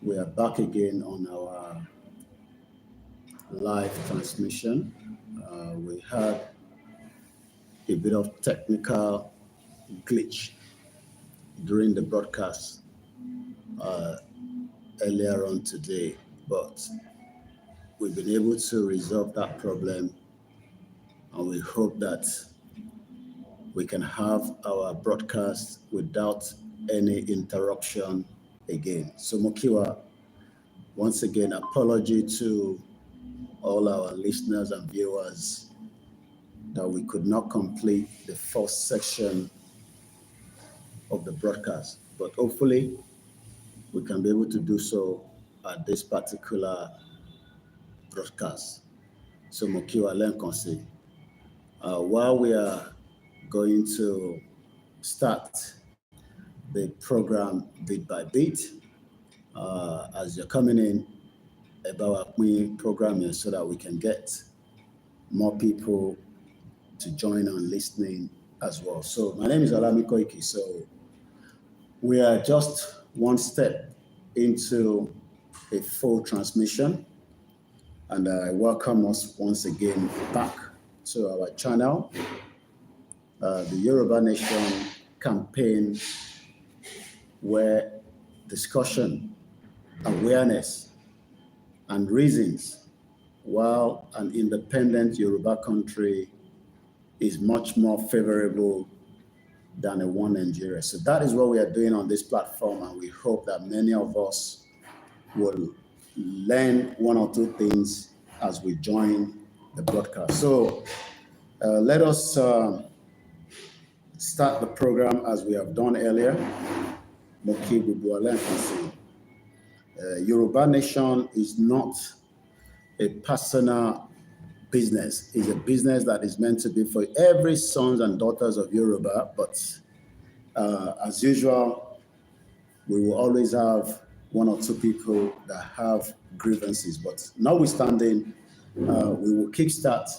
We are back again on our live transmission. We had a bit of technical glitch during the broadcast earlier on today, but we've been able to resolve that problem, and we hope that we can have our broadcast without any interruption again. So Mokiwa, once again, apology to all our listeners and viewers that we could not complete the first section of the broadcast, but hopefully we can be able to do so at this particular broadcast. So Mokiwa Lenkonsi, while we are going to start the program bit by bit, as you're coming in about our program so that we can get more people to join on listening as well. So my name is OLAYOMI KOIKI. So we are just one step into a full transmission, and I welcome us once again back to our channel, the Yoruba Nation campaign, where discussion, awareness, and reasons why an independent Yoruba country is much more favorable than a one Nigeria. So that is what we are doing on this platform, and we hope that many of us will learn one or two things as we join the broadcast. So let us start the program as we have done earlier. Yoruba Nation is not a personal business. It's a business that is meant to be for every sons and daughters of Yoruba, but as usual, we will always have one or two people that have grievances. But notwithstanding, we will kickstart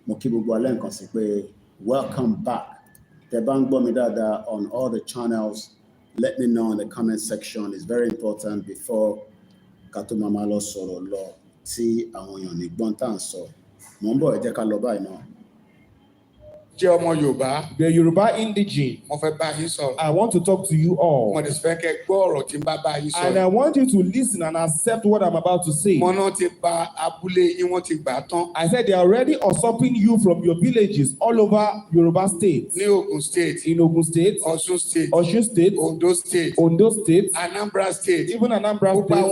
Mokibu Gwalen Konsikwe. Welcome back. Tebang Bomidada on all the channels. Let me know in the comment section. It's very important before Katumamalo Soro Law. See, I want you to Bontan so. Mombo Ejeka Loba, you know. The Yoruba indigene. I want to talk to you all. And I want you to listen and accept what I'm about to say. I said they are already usurping you from your villages all over Yoruba State. In Ogun State, Osun State, Ondo State, Anambra State, even Anambra State,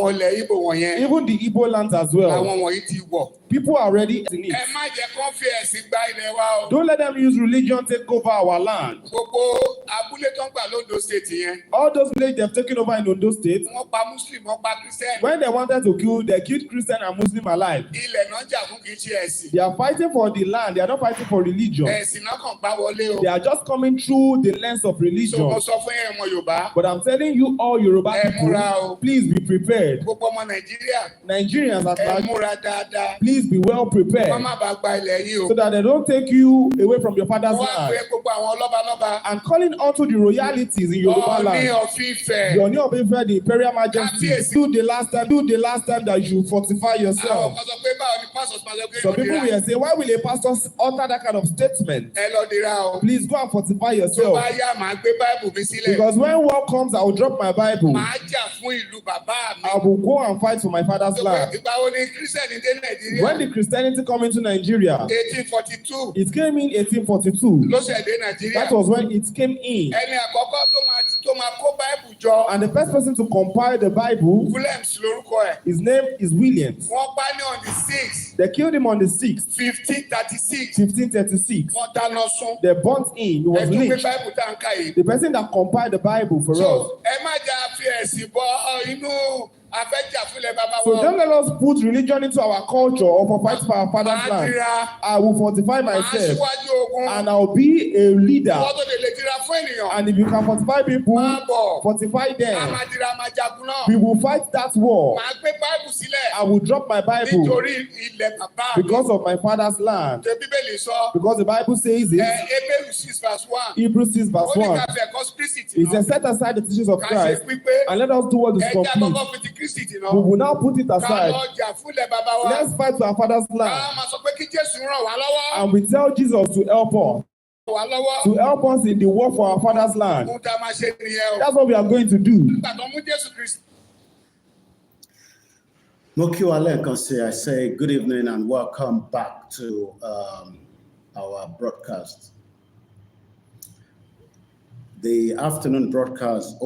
even the Igbo lands as well. People are already in it. Don't let them use religion take over our land. All those villages they've taken over in Ondo State, when they wanted to kill, they killed Christian and Muslim alike. They are fighting for the land. They are not fighting for religion. They are just coming through the lens of religion. But I'm telling you all Yoruba people, please be prepared. Nigerians at large, please be well prepared so that they don't take you away from your father's land. And calling onto the royalties in Yoruba land, the Oni of Ife, the Imperial Majesty, do the last time that you fortify yourself. So people will say, why will a pastor utter that kind of statement? Please go and fortify yourself. Because when war comes, I will drop my Bible. I will go and fight for my father's land. When the Christianity come into Nigeria, 1842. It came in 1842. That was when it came in. And the first person to compile the Bible, his name is William. They killed him on the 6th, 1536. They burnt him. He was lynched. The person that compiled the Bible for us. So don't let us put religion into our culture or for fight for our father's land. I will fortify myself and I'll be a leader. And if you can fortify people, fortify them. We will fight that war. I will drop my Bible because of my father's land. Because the Bible says it. Hebrews 6 verse 1. It says set aside the teachings of Christ and let us do what is complete. We will now put it aside. Let's fight for our father's land. And we tell Jesus to help us. To help us in the war for our father's land. That's what we are going to do. I say good evening and welcome back to our broadcast. The afternoon broadcast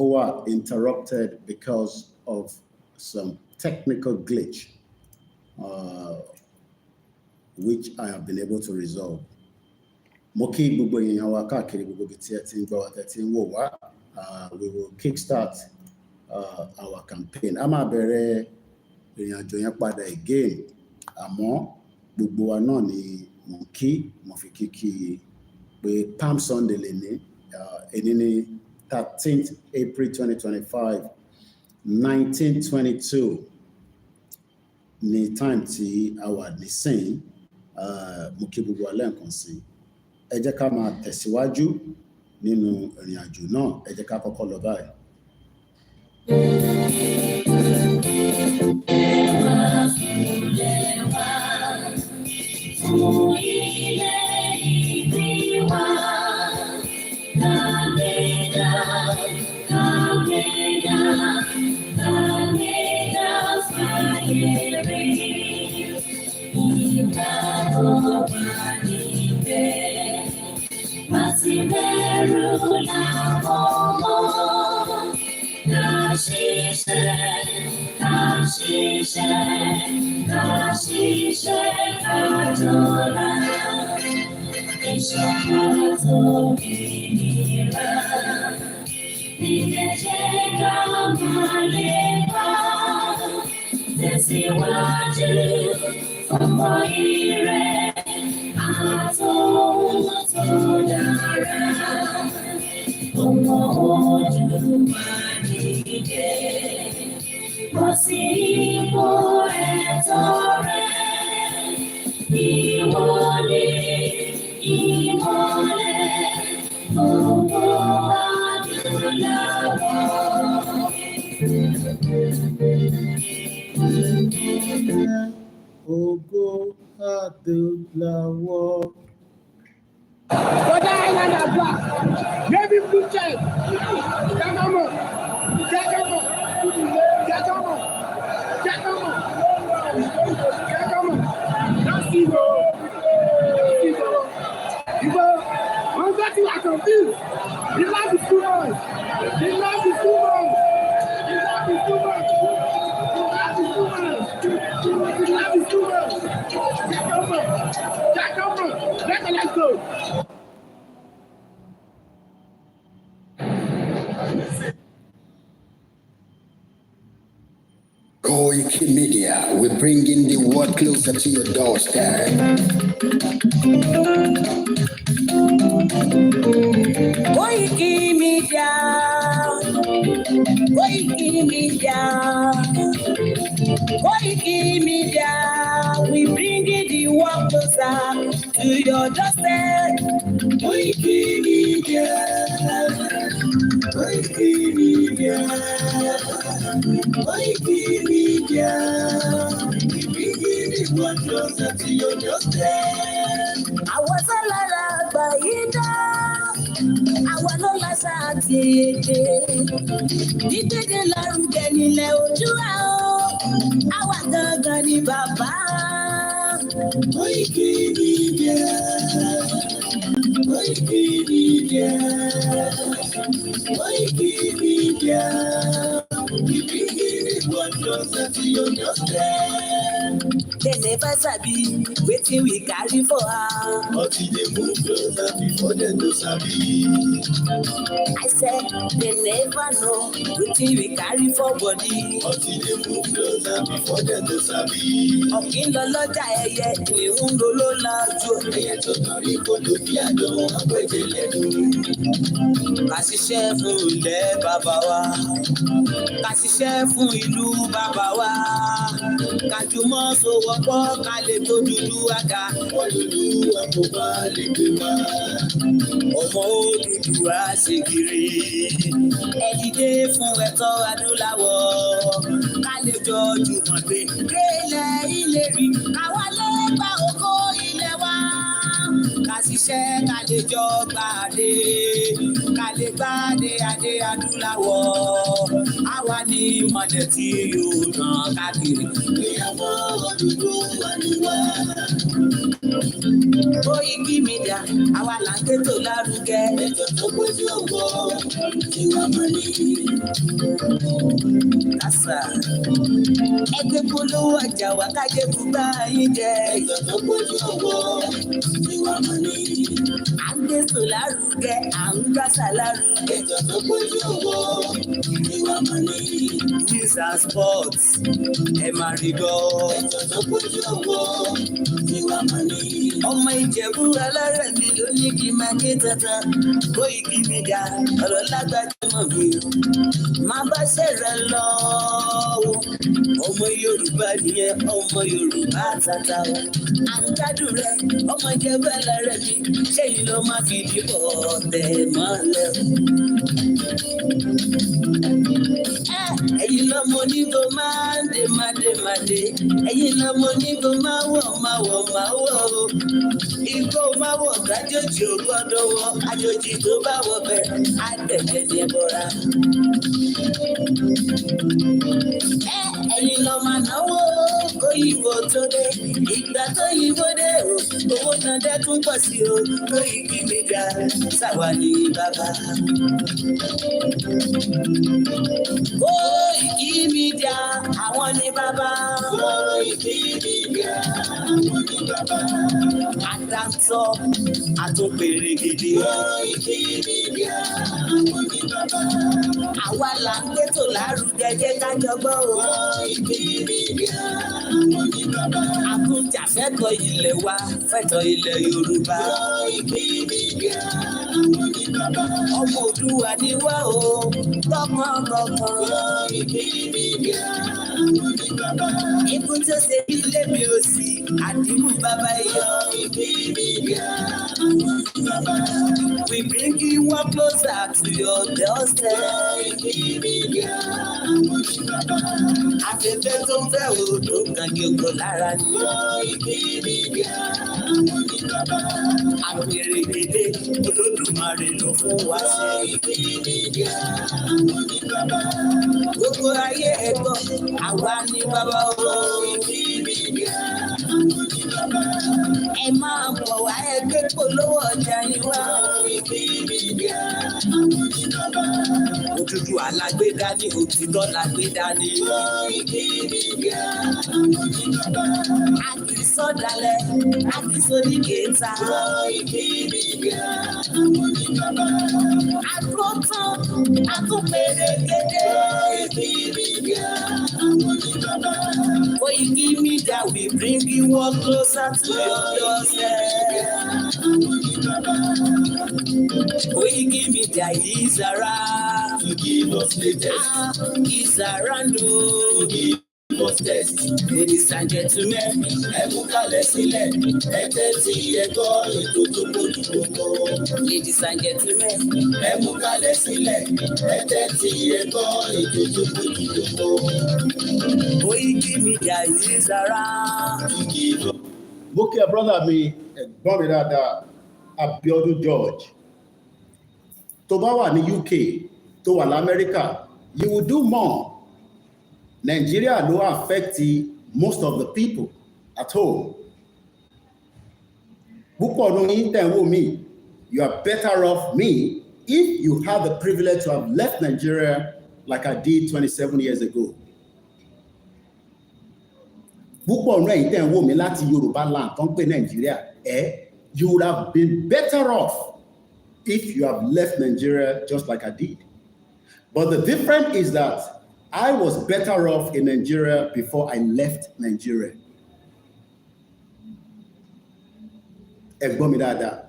interrupted because of some technical glitch, which I have been able to resolve. We will kickstart our campaign. Again, Palm Sunday, 13th April 2025, 1922. Ni time tí our nisin Mukibubu Alenkan sí. Ẹ jẹ́ ká máa tẹ̀síwájú nínú ìrìn àjò náà. Ẹ jẹ́ ká kọ́kọ́ lọ báyìí. Ogo Adulawo. Whether island or black, maybe blue child. That's evil. I'm getting like confused. The life is too much. The life is too much. The life is too much. The life is too much. The life is too much. Jack over. Let's go. Koikimedia, we're bringing the world closer to your doorstep. Koikimedia, Koikimedia, Koikimedia, we bringing the world closer to your doorstep. Koikimedia, Koikimedia. Koikimedia, we bring the world closer to your doorstep. Àwọn sálárà àgbáyédá, àwọn ló láṣà àti èdè. Dídédé lárugẹ nílẹ̀ Oòduà o, àwa gangan ni bàbá. Koikimedia, Koikimedia, Koikimedia. We bring the world closer to your doorstep. They never sabi wetin we carry for her. But they move closer before they know sabi. I said they never know wetin we carry for body. But they move closer before they know sabi. Ọ̀kín lọ lọ́jà ẹyẹ, ìhun ló ló lájú. Ẹyẹ tó torí kò ló bí àdó àpèjẹ lẹ́nu. Ká ṣiṣẹ́ fún ilẹ̀ bàbá wa. Ká ṣiṣẹ́ fún ìlú bàbá wa. Kájùmọ̀ sowọ́pọ̀ ká lè tó dúdú àga. Olúdú àkóbá lè gbé wá. Ọmọ Odùduwà ṣe kiri. Ẹ dìde fún ẹ̀tọ́ adúláwọ̀. Ká lè jọ jùmọ̀ gbé. Délẹ̀ ìlérí. Káwa lè gba oko ilẹ̀ wa. Ká ṣiṣẹ́ ká lè jọ gbàdé. Ká lè gbàdé adé adúláwọ̀. Àwa ni ìmọ̀lẹ̀ tí yóò tàn káàkiri. Ìyàwó Odùduwà ni wá. Koikimedia, àwa là ń gbétò lárugẹ. Ètò tó gbójú òwò ìwà mọ́ni. Kásá. Ẹgbẹ́ polówó ọjà wa kájé kúgbà yín jẹ. Ètò tó gbójú òwò ìwà mọ́ni. À ń gbétò lárugẹ, à ń gbàsà lárugẹ. Ètò tó gbójú òwò ìwà mọ́ni. News and sports, ẹ máa rí gbọ́. Ètò tó gbójú òwò ìwà mọ́ni. Ọmọ Ìjẹ̀bú alárẹ̀ mi ló ní kí n máa ké tantan. Koikimedia ọ̀rọ̀ lágbájúmọ̀ mi o. Má bá ṣẹ̀rẹ̀ lọ o. Ọmọ Yorùbá nìyẹn, ọmọ Yorùbá tata o. Àǹkádùn rẹ̀, ọmọ Ìjẹ̀bú alárẹ̀ mi. Ṣé yìí ló máa fi dìbò tẹ̀ mọ́lẹ̀? Ẹ̀yin lọ́mọ onígbò máa ń dé máa dé. Ẹ̀yin lọ́mọ onígbò máa wọ̀ o. Igbó máa wọ̀ kájòjì ò gbọ́dọ̀ wọ̀. Àjòjì tó bá wọ̀ bẹ̀ á tẹ̀lé ní ẹbọra. Ẹ̀yin lọ máa náwó kóyìnbó tó dé. Ìgbà tó yìnbó dé o, owó náà dẹ́kun pọ̀ sí o. Koikimedia sáwà ní bàbá. Koikimedia àwọn ní bàbá. Koikimedia àwọn ní bàbá. Àdáńtọ́ àtúnpèrè gidi. Koikimedia àwọn ní bàbá. Àwa là ń gbétò lárugẹ jẹ́ ká jọgbọ́ o. Koikimedia àwọn ní bàbá. Àtúnjàfẹ́tọ̀ ilẹ̀ wa, fẹ́tọ̀ ilẹ̀ Yorùbá. Koikimedia àwọn ní bàbá. Ọmọ Oòduà ni wá o, tọkàntọkàn. Koikimedia àwọn ní bàbá. Ikú tó ṣe bí lébi òsì, àdìmú bàbá yọ. Koikimedia àwọn ní bàbá. We bring you one closer to your doorstep. Koikimedia àwọn ní bàbá. Afẹ́fẹ́ tó ń fẹ́ òòdù kan yóò lára ní. Koikimedia àwọn ní bàbá. Àpèrè dédé Olódùmarè ló fún wa ṣe. Koikimedia àwọn ní bàbá. Gbogbo ayé ẹ̀gbọ́n, àwa ní bàbá o. Koikimedia àwọn ní bàbá. Ẹ máa bọ̀ wá ẹgbẹ́ polówó ọjà yín wá. Koikimedia àwọn ní bàbá. Òdúdúwà alágbèdá ní òtítọ́ lágbèdá ní. Koikimedia àwọn ní bàbá. Àkìsọ̀dálẹ̀, àkìsọ̀dígẹ̀ta. Koikimedia àwọn ní bàbá. Àkótán, àtúnpèrè gèdè. Koikimedia àwọn ní bàbá. Koikimedia we bring you one closer to your doorstep. Koikimedia is around to give us latest. Is around to give us test. Ladies and gentlemen, ẹ mú kalẹ̀ sílẹ̀, ẹ tẹ́tí ẹ gbọ́ ètò tó bójú gbogbo. Ladies and gentlemen, ẹ mú kalẹ̀ sílẹ̀, ẹ tẹ́tí ẹ gbọ́ ètò tó bójú gbogbo. Koikimedia is around to give us. Mo kí ẹ brother mi, ẹ̀gbọ́n mi dáadáa, Abiodun George. Tó bá wà ní UK, tó wà l'Amẹ́ríkà, you will do more. Nigeria ló affect most of the people at home. Púpọ̀ nínú yín tẹ̀ ń wò mí, you are better off me if you have the privilege to have left Nigeria like I did 27 years ago. Púpọ̀ nínú ẹ̀yin tẹ̀ ń wò mí láti Yorùbá land tó ń pè Nigeria, you would have been better off if you have left Nigeria just like I did. But the difference is that I was better off in Nigeria before I left Nigeria. Ẹ̀gbọ́n mi dáadáa.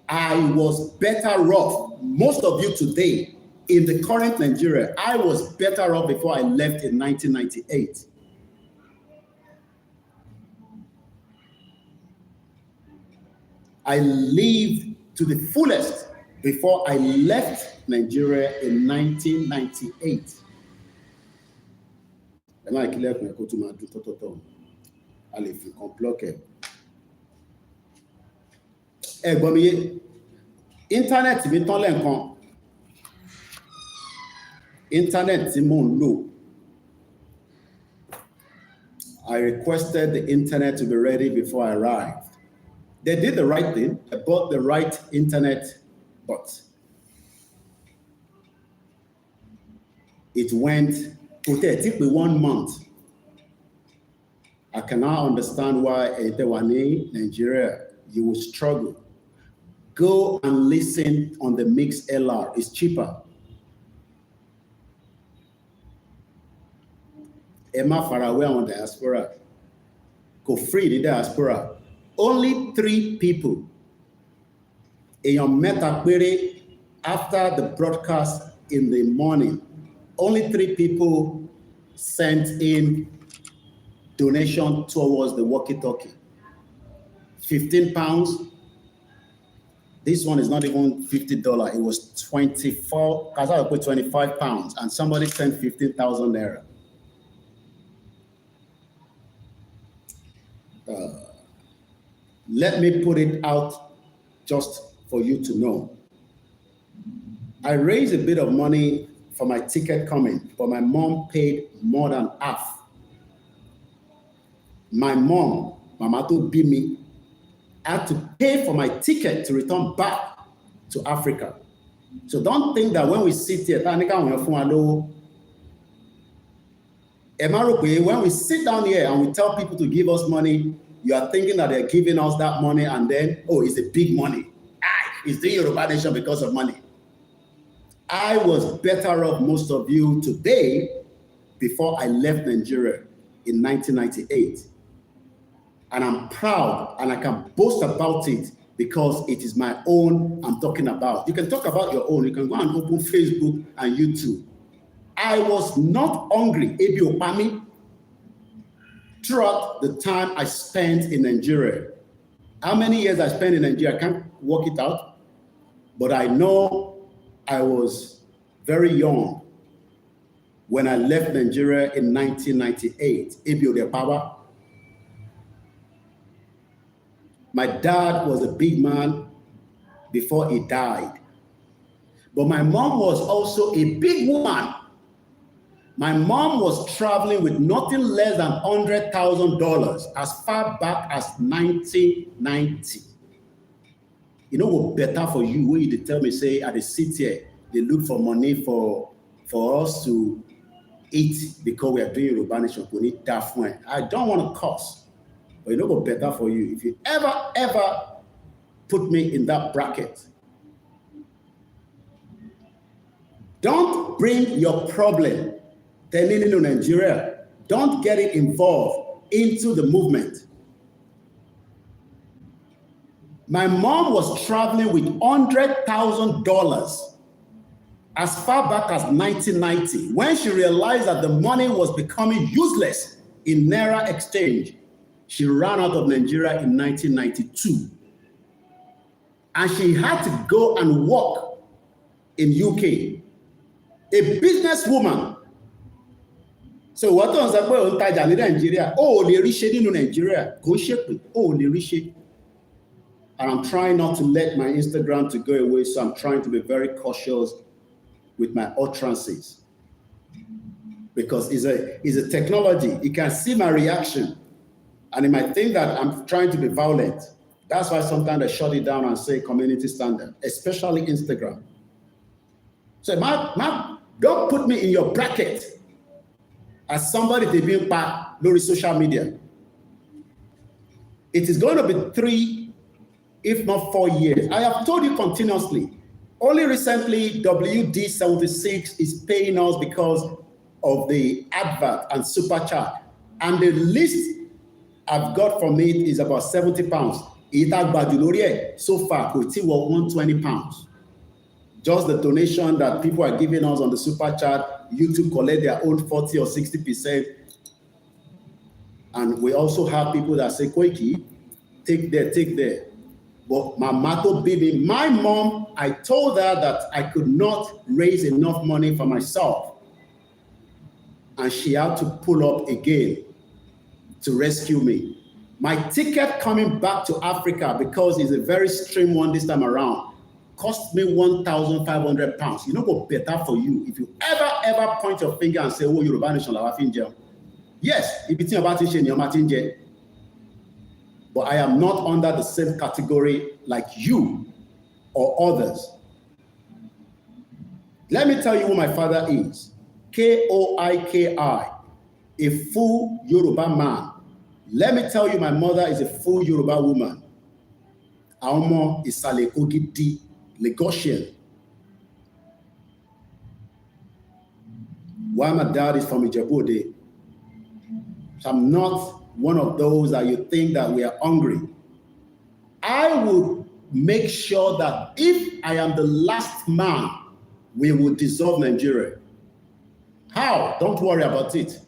I was better off, most of you today, in the current Nigeria. I was better off before I left in 1998. I lived to the fullest before I left Nigeria in 1998. Am I clear? Internet mi tán lẹ́ǹkan. Internet tí mò ń lò. I requested the internet to be ready before I arrived. They did the right thing. They bought the right internet, but it went for 1 month. I cannot understand why in Nigeria you will struggle. Go and listen on the Mix LR. It's cheaper. Emma Faraway on diaspora. Go free the diaspora. Only 3 people in your meta query after the broadcast in the morning. Only 3 people sent in donation towards the walkie-talkie. 15 pounds. This one is not even $50. It was 24, because I put 25 pounds, and somebody sent 15,000 naira. Let me put it out just for you to know. I raised a bit of money for my ticket coming, but my mom paid more than half. My mom, Mama to be me, had to pay for my ticket to return back to Africa. So don't think that when we sit here, when we sit down here and we tell people to give us money, you are thinking that they're giving us that money and then, oh, it's a big money. It's the Yoruba nation because of money. I was better off most of you today before I left Nigeria in 1998. And I'm proud and I can boast about it because it is my own I'm talking about. You can talk about your own. You can go and open Facebook and YouTube. I was not hungry, Ebi Opami, throughout the time I spent in Nigeria. How many years I spent in Nigeria, I can't work it out, but I know I was very young when I left Nigeria in 1998. Ebi Odepawa. My dad was a big man before he died, but my mom was also a big woman. My mom was traveling with nothing less than $100,000 as far back as 1990. You know what better for you when you tell me, say, at the city here, they look for money for us to eat because we are doing Yoruba nation. We need that one. I don't want to curse, but you know what better for you? If you ever put me in that bracket, don't bring your problem in Nigeria. Don't get it involved into the movement. My mom was traveling with $100,000 as far back as 1990 when she realized that the money was becoming useless in Naira exchange. She ran out of Nigeria in 1992. And she had to go and work in UK. A businesswoman. So what on say pé ó tajà ní Nigeria? Oh, lè rí ṣe nínú Nigeria. Kò ṣe pé ó lè rí ṣe. And I'm trying not to let my Instagram to go away, so I'm trying to be very cautious with my utterances. Because it's a technology. You can see my reaction. And you might think that I'm trying to be violent. That's why sometimes I shut it down and say community standard, especially Instagram. So don't put me in your bracket as somebody to be part of social media. It is going to be 3, if not 4 years. I have told you continuously. Only recently, WD76 is paying us because of the advert and super chat. And the least I've got from it is about 70 pounds. So far, it's 120 pounds. Just the donation that people are giving us on the super chat, YouTube collect their own 40 or 60%. And we also have people that say, Koiki, take there. But my motto baby, my mom, I told her that I could not raise enough money for myself. And she had to pull up again to rescue me. My ticket coming back to Africa, because it's a very extreme one this time around, cost me £1,500. You know what better for you if you ever point your finger and say, oh, Yoruba nation, la finja. Yes, if it's about it, but I am not under the same category like you or others. Let me tell you who my father is. Koiki, a full Yoruba man. Let me tell you, my mother is a full Yoruba woman. Aomo Isale Ogidi, Lagosian. Why my dad is from Ijebu-Ode. So I'm not one of those that you think that we are hungry. I will make sure that if I am the last man, we will dissolve Nigeria. How? Don't worry about it.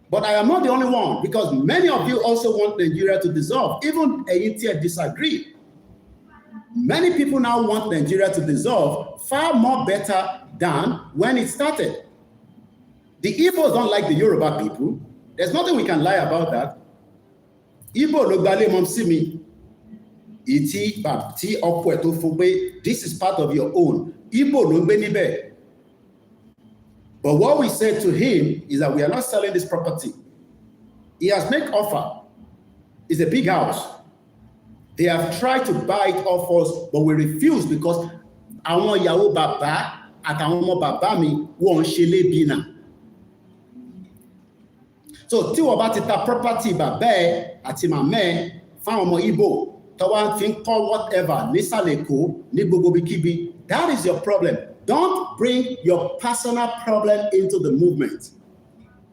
But I am not the only one, because many of you also want Nigeria to dissolve. Even Haiti disagree. Many people now want Nigeria to dissolve far more better than when it started. The Igbos don't like the Yoruba people. There's nothing we can lie about that. Igbo lo gbale mom si mi. Iti bapti opwe to fugbe. This is part of your own. Igbo lo gbe nibe. But what we said to him is that we are not selling this property. He has made offer. It's a big house. They have tried to buy it off us, but we refuse because àwọn ìyàwó bàbá àtàwọn ọmọ bàbá mi wọ́n ṣe lébi náà. So tí wọ́n bá ti ta property bàbá ẹ̀ àti màmá ẹ̀ fáwọn ọmọ Igbo tó wá fi ń kọ́ whatever nísàlẹ̀ Èkó ní gbogbo ibikíbi, that is your problem. Don't bring your personal problem into the movement.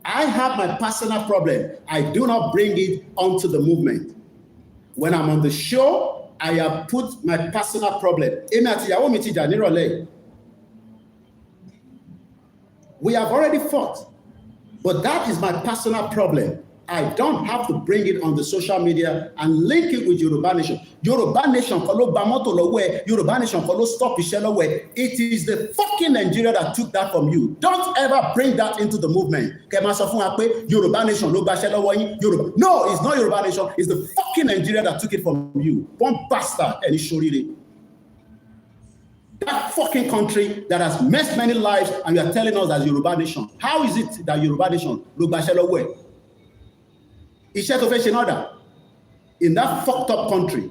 I have my personal problem. I do not bring it onto the movement. When I'm on the show, I have put my personal problem. We have already fought, but that is my personal problem. I don't have to bring it on the social media and link it with Yoruba Nation. Yoruba Nation, Yoruba Nation, stop it is the fucking Nigeria that took that from you. Don't ever bring that into the movement. Yoruba Nation, Yoruba. No, it's not Yoruba Nation. It's the fucking Nigeria that took it from you. One bastard, and it's Shoriri. That fucking country that has messed many lives, and you are telling us that Yoruba Nation. How is it that Yoruba Nation, in that fucked up country,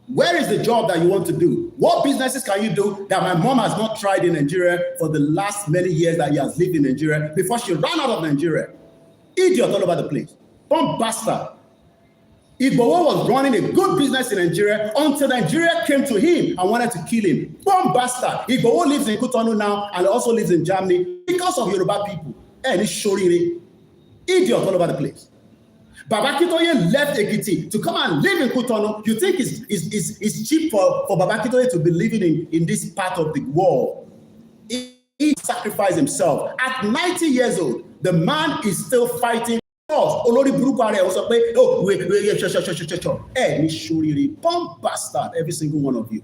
where is the job that you want to do? What businesses can you do that my mom has not tried in Nigeria for the last many years that he has lived in Nigeria before she ran out of Nigeria? Idiot all over the place. Bomb bastard. Igboho was running a good business in Nigeria until Nigeria came to him and wanted to kill him. Bomb bastard. Igboho lives in Cotonou now and also lives in Germany because of Yoruba people. And it's Shoriri. Idiot all over the place. Baba Akintoye left Ekiti to come and live in Cotonou. You think it's cheap for Baba Akintoye to be living in this part of the world? He sacrificed himself. At 90 years old, the man is still fighting. Olori Buruku Are also say, oh, wait, bomb bastard, every single one of you.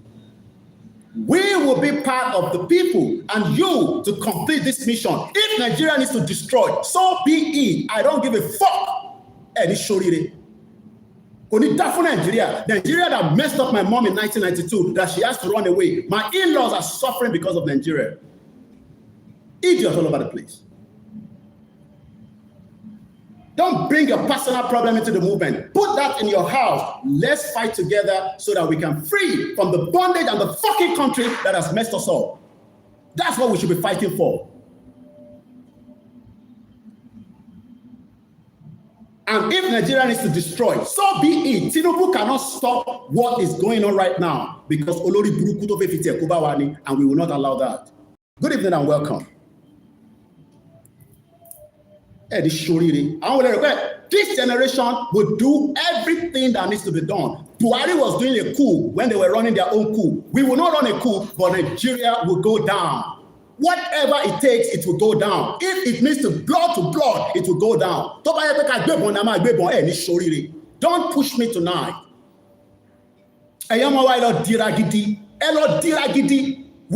We will be part of the people and you to complete this mission. If Nigeria needs to destroy, so be it. I don't give a fuck. Any shorire. Only that for Nigeria that messed up my mom in 1992, that she has to run away. My in-laws are suffering because of Nigeria. Idiots all over the place. Don't bring your personal problem into the movement. Put that in your house. Let's fight together so that we can free from the bondage and the fucking country that has messed us up. That's what we should be fighting for. And if Nigeria needs to destroy, so be it. Tinubu cannot stop what is going on right now because Olori Buruku to Fefite Kubawani, and we will not allow that. Good evening and welcome. This generation will do everything that needs to be done. Buhari was doing a coup when they were running their own coup. We will not run a coup, but Nigeria will go down. Whatever it takes, it will go down. If it means to blood, it will go down. Don't push me tonight. We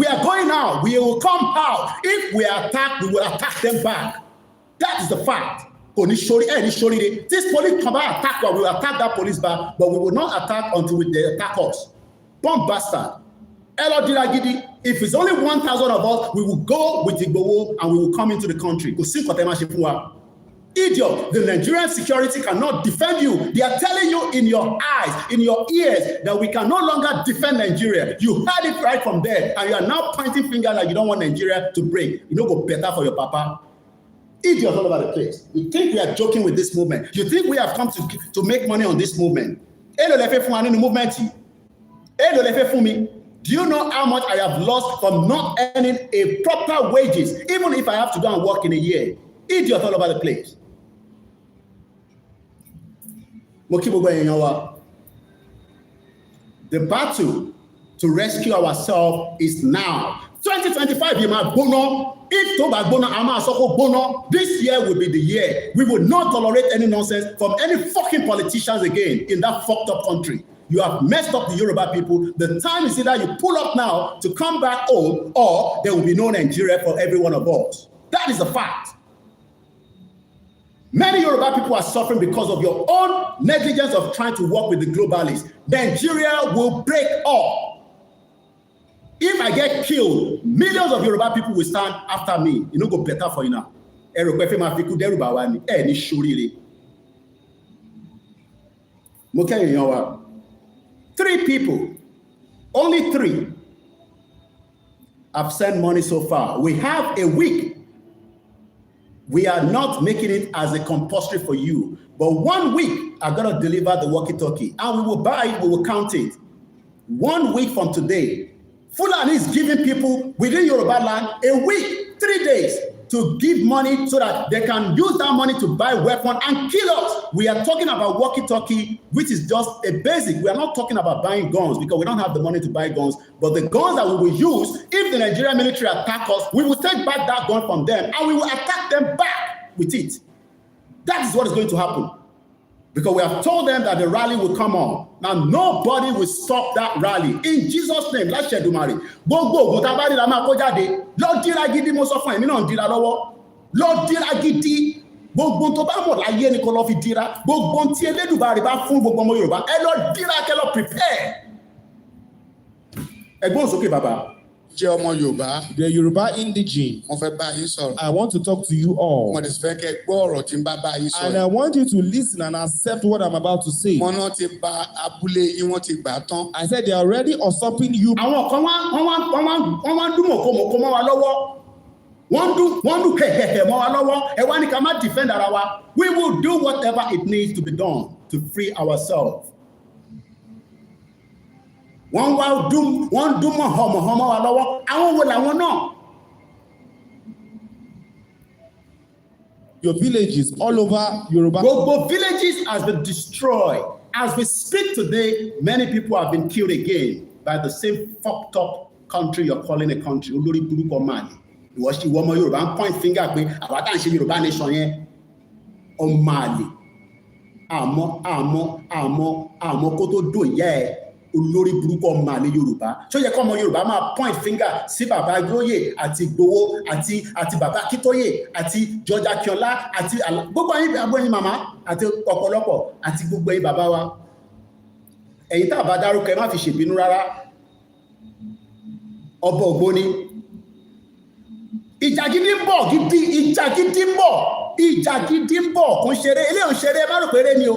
are going out. We will come out. If we are attacked, we will attack them back. That is the fact. This police come back attack us. We will attack that police back, but we will not attack until they attack us. Bomb bastard. If it's only 1,000 of us, we will go with Igboho and we will come into the country. Idiot, the Nigerian security cannot defend you. They are telling you in your eyes, in your ears, that we can no longer defend Nigeria. You heard it right from there, and you are now pointing fingers like you don't want Nigeria to break. You know, go better for your papa. Idiots all over the place. You think we are joking with this movement? You think we have come to make money on this movement? Do you know how much I have lost from not earning a proper wages, even if I have to go and work in a year? Idiots all over the place. The battle to rescue ourselves is now. 2025, this year will be the year. We will not tolerate any nonsense from any fucking politicians again in that fucked up country. You have messed up the Yoruba people. The time is either you pull up now to come back home, or there will be no Nigeria for every one of us. That is the fact. Many Yoruba people are suffering because of your own negligence of trying to work with the globalists. Nigeria will break up. If I get killed, millions of Yoruba people will stand after me. You know, go better for you now. 3 people, only 3, have sent money so far. We have a week. We are not making it as a compulsory for you, but 1 week I'm gonna deliver the walkie-talkie, and we will buy it, we will count it. 1 week from today, Fulani is giving people within Yoruba land a week, 3 days, to give money so that they can use that money to buy weapons and kill us. We are talking about walkie-talkie, which is just a basic. We are not talking about buying guns because we don't have the money to buy guns. But the guns that we will use, if the Nigerian military attack us, we will take back that gun from them and we will attack them back with it. That is what is going to happen. Because we have told them that the rally will come on. Now, nobody will stop that rally. In Jesus' name, let's share Dumari. Go, tabari la ma ko jade. Lord dira gidi mo sọ fún emi náà dira lọ́wọ́. Lord dira gidi. Gbogbo tó bá mọ̀ láyé ni kó lọ fi dira. Gbogbo tí Elédùmarè bá fún gbogbo ọmọ Yorùbá. Ẹ lọ dira kẹ́ lọ prepare. Ẹgbọ́n sókè bàbá. The Yoruba indigene. I want to talk to you all. And I want you to listen and accept what I'm about to say. I said they are already usurping you. We will do whatever it needs to be done to free ourselves. One do more homo. Your villages all over Yoruba. Both villages has been destroyed. As we speak today, many people have been killed again by the same fucked up country you're calling a country. Olórí burúkú Mali. Ìwọ ṣì wọ́n mọ Yorùbá ń point finger pé àwa tá à ń ṣe Yorùbá nation yẹn. O Mali. Àmọ́ kó tó dùn ìyá ẹ̀. Olórí burúkú ọmọ àlè Yorùbá ṣó yẹ kó ọmọ Yorùbá máa point finger sí bàbá Agbóyè àti Ìgbòho àti bàbá Akíntóyè àti George Akínọlá àti gbogbo ẹ̀yin abóyin màmá àti ọ̀pọ̀lọpọ̀ àti gbogbo ẹ̀yin bàbá wa ẹ̀yin tá a bá dárúkọ ẹ má fi ṣèbínú rárá ọba Ògbóni ìjà gidi ń bọ̀ kò ń ṣeré eléyìí ń ṣeré ẹ má rò pé eré ni o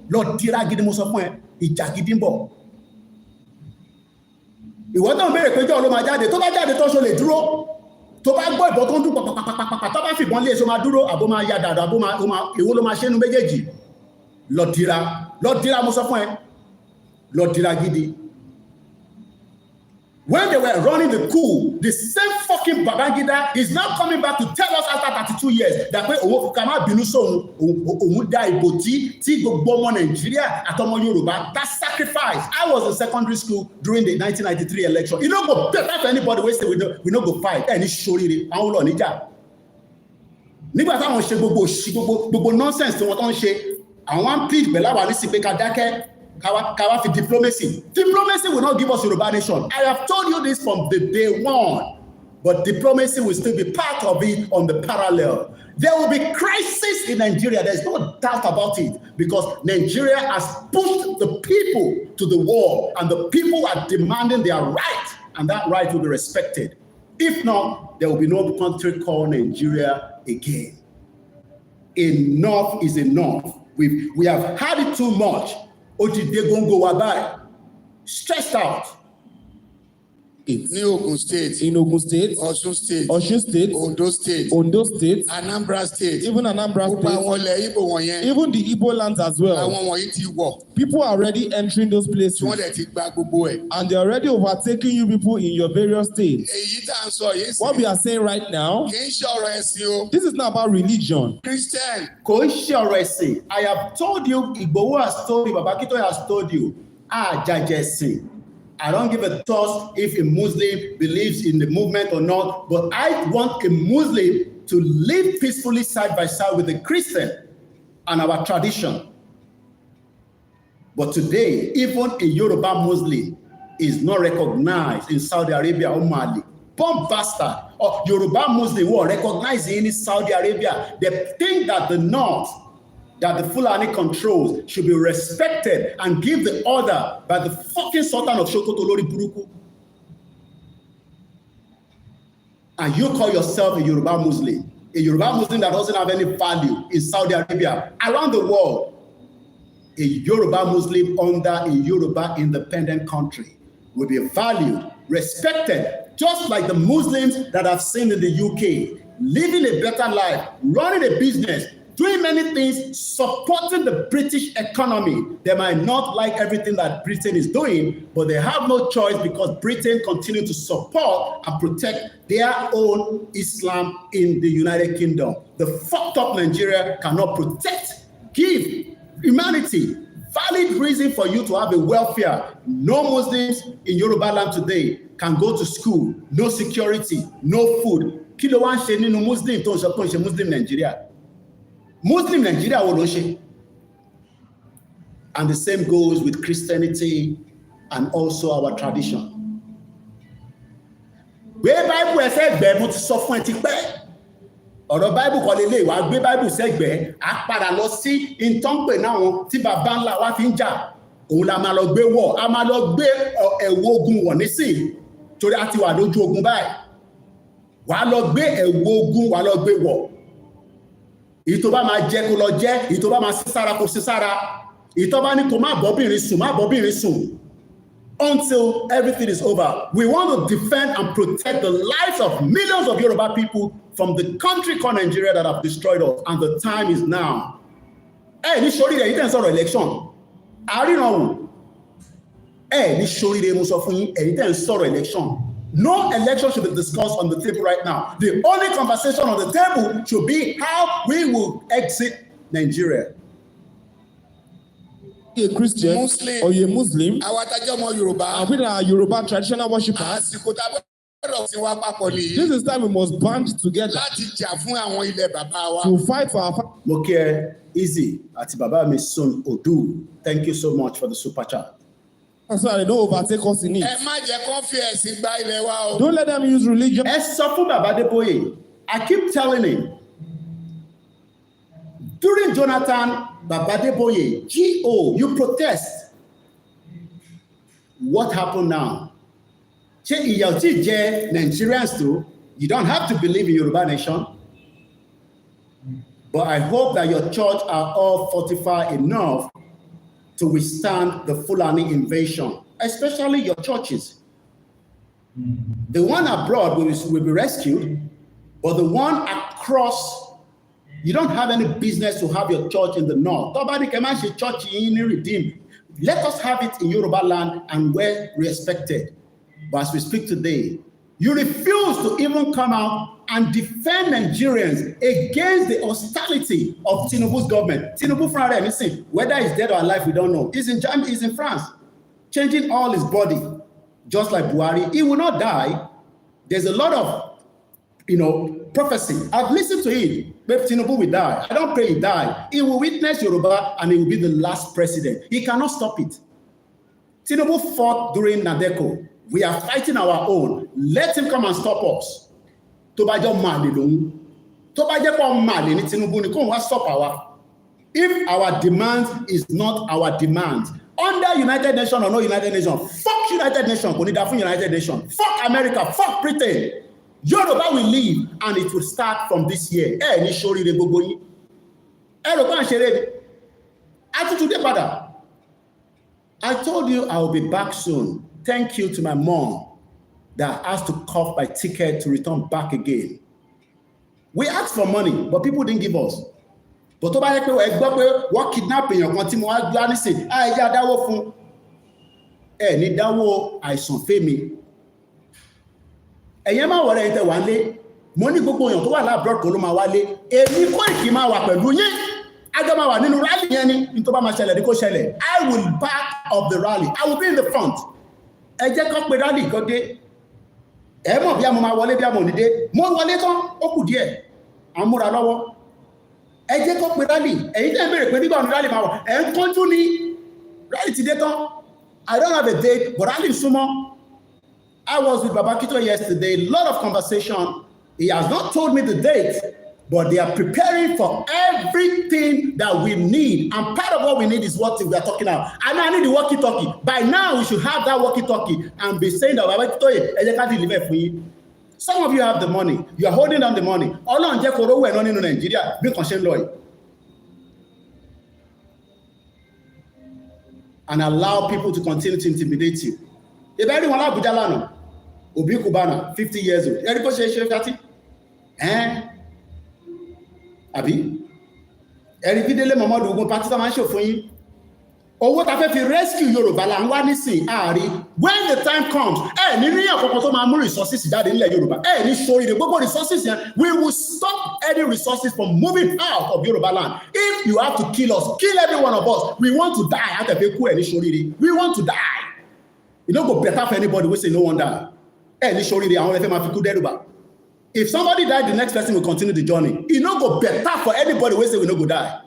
lọ dira gidi mo sọ fún ẹ ìjà gidi ń bọ̀. Ìwọ náà béèrè pé jọ́ ló máa jáde tó bá jáde tó ṣo lè dúró tó bá gbọ́ ìbọn tó ń dún pàpàpàpàpà tó bá fìbọn lé èso máa dúró àbó máa ya dàdà àbó máa èwo ló máa ṣe nínú méjèèjì lọ dira mo sọ fún ẹ lọ dira gidi When they were running the coup, the same fucking Babangida is now coming back to tell us after 32 years that we cannot be so Nigeria at Yoruba. That sacrifice. I was in secondary school during the 1993 election. You know, go better for anybody we say we no go fight. Any story, I will on nígbà táwọn ṣe gbogbo nonsense tí wọ́n tán ṣe àwọn plead pẹ̀lú àwọn àníṣe pé ká dákẹ́ káwá fi diplomacy will not give us Yoruba nation. I have told you this from the day one, but diplomacy will still be part of it on the parallel. There will be crisis in Nigeria, there's no doubt about it, because Nigeria has pushed the people to the wall and the people are demanding their right, and that right will be respected. If not, there will be no country called Nigeria again. Enough is enough. We have had it too much. Stressed out. Ní Ogun State, in Ogun State, Osun State, Ondo State, Anambra State, even Anambra State, even the Igbo lands as well. People are already entering those places, and they're already overtaking you people in your various states. What we are saying right now, this is not about religion. Christian. I have told you, Igbo has told you, Babakito has told you, Jajesi. I don't give a toss if a Muslim believes in the movement or not, but I want a Muslim to live peacefully side by side with a Christian and our tradition. But today, even a Yoruba Muslim is not recognized in Saudi Arabia or Mali. Bomb bastard or Yoruba Muslim who are recognized in Saudi Arabia, they think that the North, that the Fulani controls should be respected and give the order by the fucking Sultan of Sokoto Lori Buruku. And you call yourself a Yoruba Muslim that doesn't have any value in Saudi Arabia, around the world. A Yoruba Muslim under a Yoruba independent country will be valued, respected, just like the Muslims that I've seen in the UK, living a better life, running a business, doing many things, supporting the British economy. They might not like everything that Britain is doing, but they have no choice because Britain continues to support and protect their own Islam in the United Kingdom. The fucked up Nigeria cannot protect, give humanity valid reason for you to have a welfare. No Muslims in Yoruba land today can go to school, no security, no food. Kí ló wá ń ṣe nínú Muslim tó ń sọ pé ń ṣe Muslim Nigeria? Muslim Nigeria wo ló ṣe? And the same goes with Christianity and also our tradition. Gbé Bible ẹsẹ̀ gbẹ́ mo ti sọ fún ẹ ti pẹ́. Ọ̀rọ̀ Bible kọ́ lélẹ̀ wá gbé Bible sẹ́gbẹ̀ẹ́ á padà lọ sí ìtọ́npẹ̀ náà tí bàbá ńlá wa fi ń jà. Òun la máa lọ gbé wọ̀, a máa lọ gbé ẹ̀wù ogun wọ̀ nísìnyí torí a ti wà lójú ogun báyìí. Wà á lọ gbé ẹ̀wù ogun wà á lọ gbé wọ̀. Èyí tó bá máa jẹ kó lọ jẹ, èyí tó bá máa sí sára kó sí sára, èyí tó bá ní kó má bọ́bìnrin sùn, until everything is over. We want to defend and protect the lives of millions of Yoruba people from the country called Nigeria that have destroyed us, and the time is now. Ní sóríire èyí tẹ́ ń sọ̀rọ̀ election, àríran wò. Ní sóríire mo sọ fún yín èyí tẹ́ ń sọ̀rọ̀ election. No election should be discussed on the table right now. The only conversation on the table should be how we will exit Nigeria. A Christian Muslim, or a Muslim, Yoruba, and with our Yoruba traditional worshippers, this is time we must band together to fight for our Moke Easy àti bàbá mi Son Odu. Thank you so much for the super chat. so they don't overtake us in it. Don't let them use religion. Ẹ sọ fún Baba Adeboye, I keep telling him, during Jonathan, Baba Adeboye, GO, you protest. What happened now? Nigerians too, you don't have to believe in Yoruba nation. But I hope that your church are all fortified enough to withstand the Fulani invasion, especially your churches. The one abroad will be rescued, but the one across, you don't have any business to have your church in the north. Nobody can manage a church in Redeem. Let us have it in Yoruba land and well respected. But as we speak today, you refuse to even come out and defend Nigerians against the hostility of Tinubu's government. Tinubu from missing, whether he's dead or alive, we don't know. He's in Germany, he's in France, changing all his body, just like Buhari. He will not die. There's a lot of, prophecy. I've listened to it. Maybe Tinubu will die. I don't pray he die. He will witness Yoruba and he will be the last president. He cannot stop it. Tinubu fought during Nadeko. We are fighting our own. Let him come and stop us. Tó bá jẹ́ Mali lòun. Tó bá jẹ́ pé Mali ní Tinubu ni kò wá stop our. If our demand is not our demand, under United Nations or no United Nations, fuck United Nations, kò ní dá fún United Nations, fuck America, fuck Britain. Yoruba will leave and it will start from this year. Ní sórí re gbogbo yín. Rò pé à ń ṣeré. Attitude padà. I told you I will be back soon. Thank you to my mom that has to cough my ticket to return back again. We asked for money, but people didn't give us. But tó bá yẹ pé ẹ gbọ́ pé wọ́n kidnap èèyàn kan tí mo wá gbá nísìn, ẹ̀yà dáwó fún. Ní dáwó àìsàn fẹ́mi. Ẹ̀yẹ́ máa wọ̀rẹ́ ẹ̀tẹ̀ wà lé. Mo ní gbogbo èèyàn tó wà láàbùrọ̀ kò ló máa wá lé. Èmi Koiki máa wà pẹ̀lú yín. Ajọ́ máa wà nínú rally yẹn ní tó bá máa ṣẹlẹ̀ ní kó ṣẹlẹ̀. I will back of the rally. I will be in the front. Ẹ jẹ́ kó pe rally kó dé. Ẹ mọ̀ bí a mo máa wọlé bí a mo ní dé. Mo wọlé tán, ó kù díẹ̀. À ń múra lọ́wọ́. Ẹ jẹ́ kó pe rally. Ẹ̀yin tẹ́ ń béèrè pé nígbà wo rally máa wà. Ẹ ń kánjú ní rally ti dé tán. I don't have a date, but rally súnmọ́. I was with Babakito yesterday. A lot of conversation. He has not told me the date, but they are preparing for everything that we need. And part of what we need is what we are talking about. And I need the walkie-talkie. By now, we should have that walkie-talkie and be saying that Babakito deliver for you. Some of you have the money. You are holding down the money. Ọlọ́run jẹ́ kó rówó ẹ̀ náà nínú Nàìjíríà bí kan ṣe ń lọ yìí. And allow people to continue to intimidate you. If everyone Abuja lánàá, Obi Kubana, 50 years old. Ẹ̀rí kó ṣe fati? Àbí? Ẹ̀rí bí Délé Momodu ogun pátí tá máa ń ṣòfò yín. Owó ta fẹ́ fi rescue Yorùbá là ń wá nísìn àárí. When the time comes, nínú yàn kankan tó máa mú resources jáde nílẹ̀ Yorùbá. Ní sóríire gbogbo resources yẹn, we will stop any resources from moving out of Yorùbá land. If you have to kill us, kill every one of us. We want to die. Àtẹ̀fẹ́ kú ní sóríire. We want to die. It don't go better for anybody who say no one die. Ní sóríire àwọn ẹlẹ́fẹ́ máa fi kú dẹ́rùbà. If somebody die, the next person will continue the journey. It don't go better for anybody who say we no go die.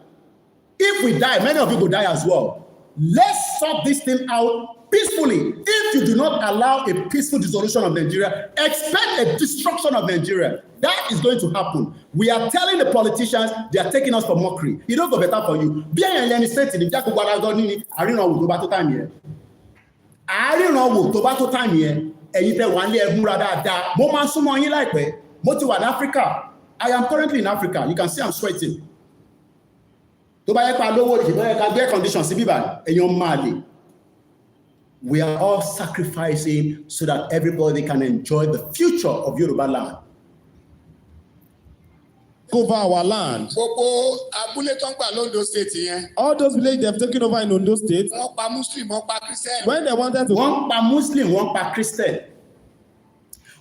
If we die, many of you go die as well. Let's sort this thing out peacefully. If you do not allow a peaceful dissolution of Nigeria, expect a destruction of Nigeria. That is going to happen. We are telling the politicians they are taking us for mockery. It don't go better for you. Bí ẹ̀yàn lẹ́ni state ní jákòó gbára ní àríran tó bá tó time yẹn. Àríran tó bá tó time yẹn. Ẹ̀yin tẹ́ wà ní ẹ̀múra dáadáa. Mo máa ń súnmọ́ yín láìpẹ́. Mo ti wà ní Africa. I am currently in Africa. You can see I'm sweating. Tó bá yẹ pa lówó ìbọn ẹ̀ka gbé condition sí bíbá èèyàn máa lè. We are all sacrificing so that everybody can enjoy the future of Yoruba land. Over our land. Gbogbo abúlé tó ń gbà l'Ondo State yẹn. All those villages they have taken over in Ondo State. Wọ́n pa Muslim, wọ́n pa Christian. When they wanted to. Wọ́n pa Muslim, wọ́n pa Christian.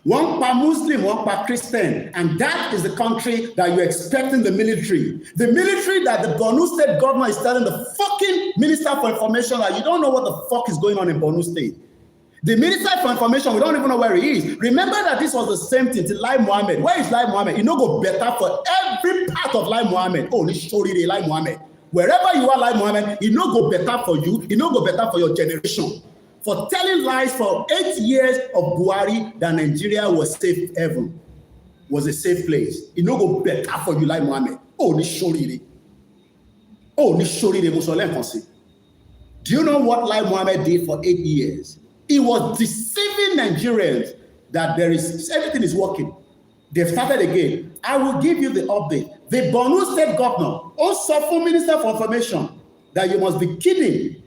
One per Muslim, one per Christian. And that is the country that you're expecting the military. The military that the Borno State governor is telling the fucking Minister for Information that you don't know what the fuck is going on in Borno State. The Minister for Information, we don't even know where he is. Remember that this was the same thing to Lai Mohammed. Where is Lai Mohammed? It no go better for every part of Lai Mohammed. Oh, this story Lai Mohammed. Wherever you are, Lai Mohammed, it no go better for you. It no go better for your generation. For telling lies for 8 years of Buhari that Nigeria was safe heaven, was a safe place. It no go better for you, Lai Mohammed. Oh, ni shorire. Oh, ni shorire musolem konsi. Do you know what Lai Mohammed did for 8 years? He was deceiving Nigerians that everything is working. They've started again. I will give you the update. The Borno State governor, also for Minister for Information, that you must be kidding.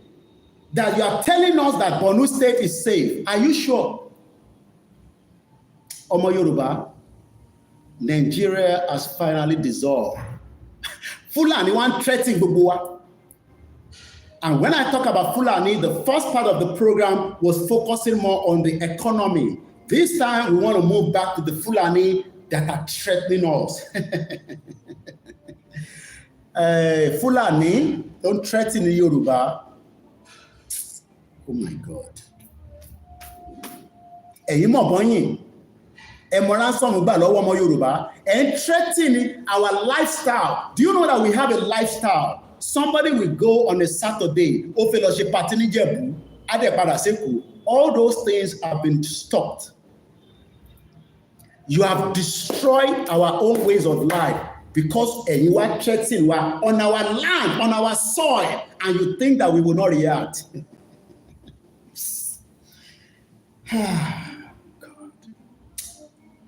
That you are telling us that Borno State is safe. Are you sure? Omo Yoruba, Nigeria has finally dissolved. Fulani one threatening gbogbo wa. And when I talk about Fulani, the first part of the program was focusing more on the economy. This time, we want to move back to the Fulani that are threatening us. Fulani don't threaten the Yoruba. Oh my God. Ẹ̀yin mọ̀ bọ́yìn. Ransom gbà lọ́wọ́ ọmọ Yorùbá. And threatening our lifestyle. Do you know that we have a lifestyle? Somebody will go on a Saturday, ó fẹ́ lọ ṣe party ní Ìjẹ̀bú, á dẹ̀ padà s'Ékòó. All those things have been stopped. You have destroyed our own ways of life because you are threatening on our land, on our soil, and you think that we will not react.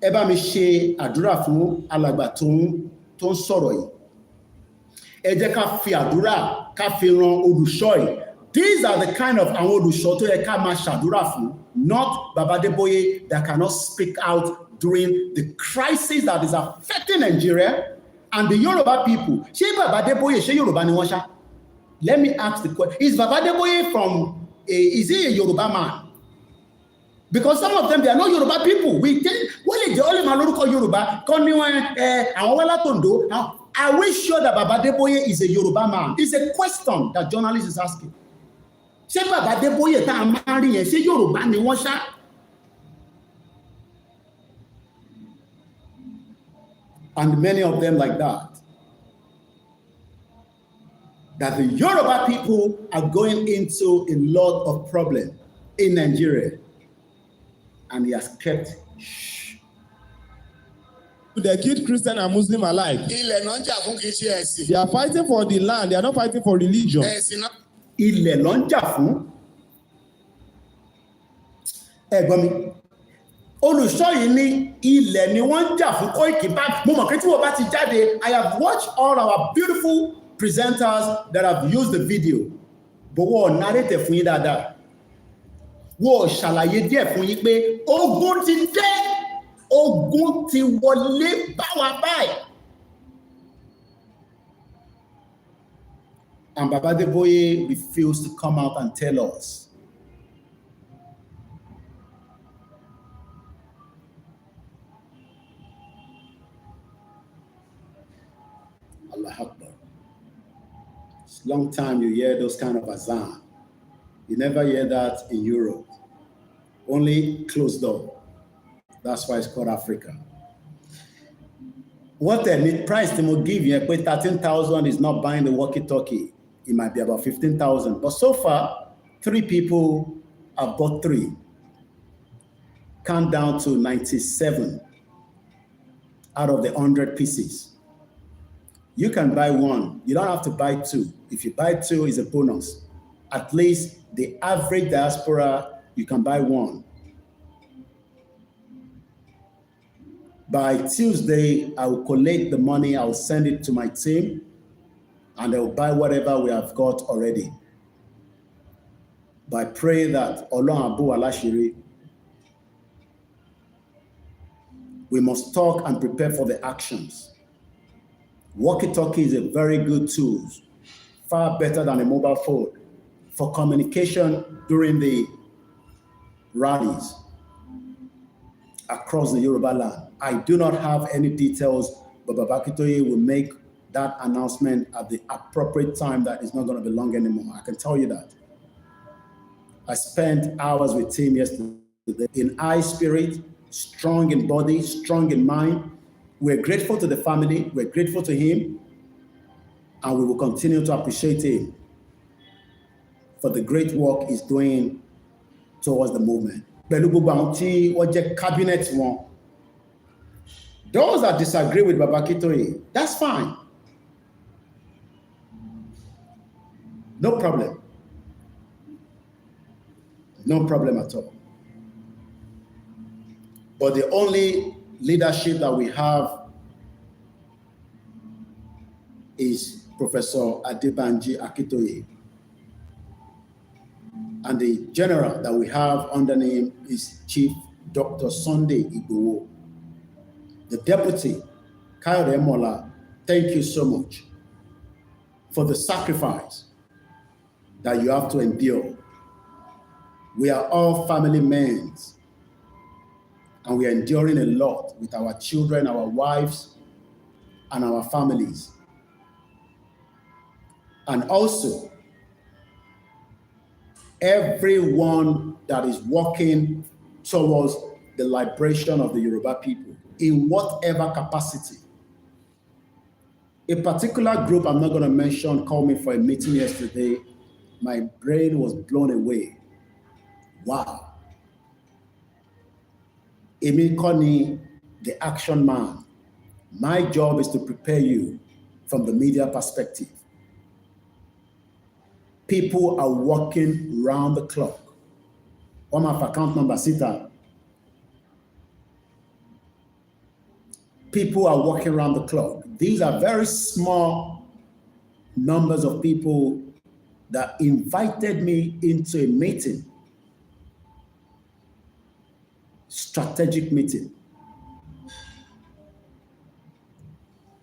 Ẹ bá mi ṣe àdúrà fún alàgbà tó ń sọ̀rọ̀ yìí. Ẹ jẹ́ ká fi àdúrà ká fi ran olùṣọ́ yìí. These are the kind of àwọn olùṣọ́ tó yẹ ká máa ṣàdúrà fún, not Baba Adeboye that cannot speak out during the crisis that is affecting Nigeria and the Yoruba people. Ṣé Baba Adeboye ṣé Yoruba ni wọ́n ṣá? Let me ask the question. Is Baba Adeboye is he a Yoruba man? Because some of them, they are not Yoruba people. We think, well, the only man who call Yoruba, are we sure that Baba Adeboye is a Yoruba man? It's a question that journalist is asking. Ṣé Baba Adeboye tá a máa rí yẹn ṣé Yoruba ni wọ́n ṣá? And many of them like that. That the Yoruba people are going into a lot of problems in Nigeria. And he has kept shh. They killed Christian and Muslim alike. They are fighting for the land. They are not fighting for religion. Ilẹ̀ ló ń jà fún. Ẹ̀gbọ́n mi, olùṣọ́ yìí ní ilẹ̀ ni wọ́n ń jà fún Koiki bá. Mo mọ̀ pé tí wọ́n bá ti jáde, I have watched all our beautiful presenters that have used the video. But wọ́n narrate fún yín dáadáa. Wọ́n ṣàlàyé díẹ̀ fún yín pé ogun ti dé, ogun ti wọlé bá wa báyìí. And Baba Adeboye refused to come out and tell us. Allah Akbar. It's a long time you hear those kind of azan. You never hear that in Europe. Only closed door. That's why it's called Africa. What the price they will give you, 13,000 is not buying the walkie-talkie. It might be about 15,000. But so far, 3 people have bought 3. Count down to 97 out of the 100 pieces. You can buy 1. You don't have to buy 2. If you buy 2, it's a bonus. At least the average diaspora, you can buy 1. By Tuesday, I will collect the money. I will send it to my team, and they will buy whatever we have got already. But I pray that Ọlọ́run Abu Alashiri, we must talk and prepare for the actions. Walkie-talkie is a very good tool, far better than a mobile phone for communication during the rallies across the Yoruba land. I do not have any details, but Baba Akintoye will make that announcement at the appropriate time that is not going to be long anymore. I can tell you that. I spent hours with him yesterday in high spirit, strong in body, strong in mind. We're grateful to the family, we're grateful to him, and we will continue to appreciate him for the great work he's doing towards the movement. Cabinet one. Those that disagree with Baba Akintoye, that's fine. No problem. No problem at all. But the only leadership that we have is Professor Adebanji Akintoye. And the general that we have under him is Chief Dr. Sunday Igboho. The deputy, Kayode Mola, thank you so much for the sacrifice that you have to endure. We are all family men, and we are enduring a lot with our children, our wives, and our families. And also, everyone that is working towards the liberation of the Yoruba people in whatever capacity. A particular group I'm not going to mention called me for a meeting yesterday. My brain was blown away. Wow. Emi Koni, the action man. My job is to prepare you from the media perspective. People are working round the clock. One of account number Sita. People are working around the clock. These are very small numbers of people that invited me into a meeting, strategic meeting,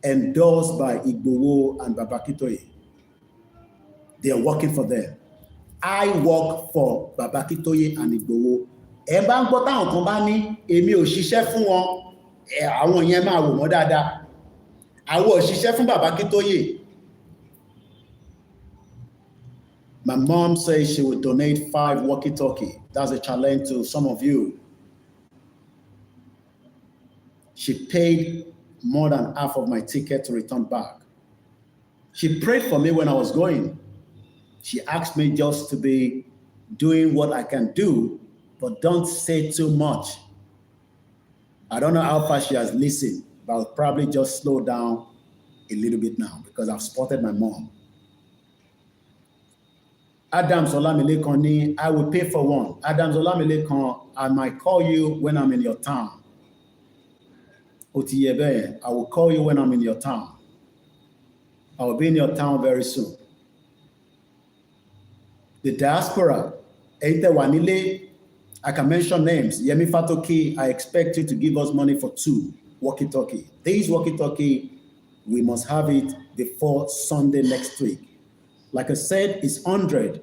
endorsed by Igboho and Babakitoye. They are working for them. I work for Babakitoye and Igboho. Ẹ bá ń gbọ́ táwọn kan bá ní èmi ò ṣiṣẹ́ fún wọn, àwọn yẹn máa wò wọ́n dáadáa. Àwọn ò ṣiṣẹ́ fún Babakitoye. My mom says she will donate 5 walkie-talkie. That's a challenge to some of you. She paid more than half of my ticket to return back. She prayed for me when I was going. She asked me just to be doing what I can do, but don't say too much. I don't know how far she has listened, but I'll probably just slow down a little bit now because I've spotted my mom. Adams Olamilekon, I will pay for one. Adams Olamilekon, I might call you when I'm in your town. Otiyebe, I will call you when I'm in your town. I will be in your town very soon. The diaspora, Eite Wanile, I can mention names. Yemi Fatoki, I expect you to give us money for 2 walkie-talkie. These walkie-talkie, we must have it before Sunday next week. Like I said, it's 100.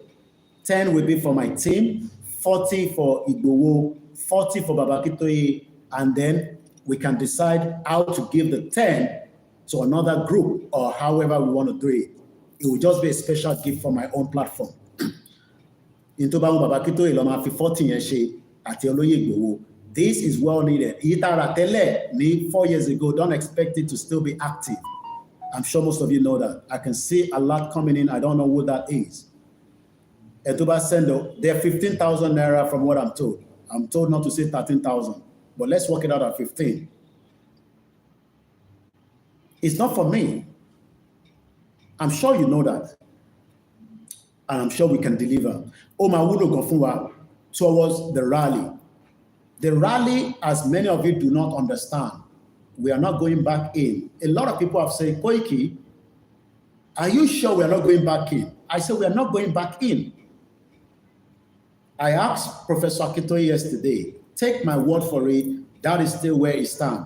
10 will be for my team, 40 for Igboho, 40 for Babakitoye, and then we can decide how to give the 10 to another group or however we want to do it. It will just be a special gift for my own platform. Into Babakitoye, Loma 14 years at Oloye Igboho. This is well needed. Itara Tele, me 4 years ago, don't expect it to still be active. I'm sure most of you know that. I can see a lot coming in. I don't know who that is. Etuba Sendo, they're 15,000 naira from what I'm told. I'm told not to say 13,000, but let's work it out at 15. It's not for me. I'm sure you know that. And I'm sure we can deliver. Omawulo Gofunwa towards the rally. The rally, as many of you do not understand, we are not going back in. A lot of people have said, Koiki, are you sure we are not going back in? I said, we are not going back in. I asked Professor Akitoye yesterday, take my word for it, that is still where it stands.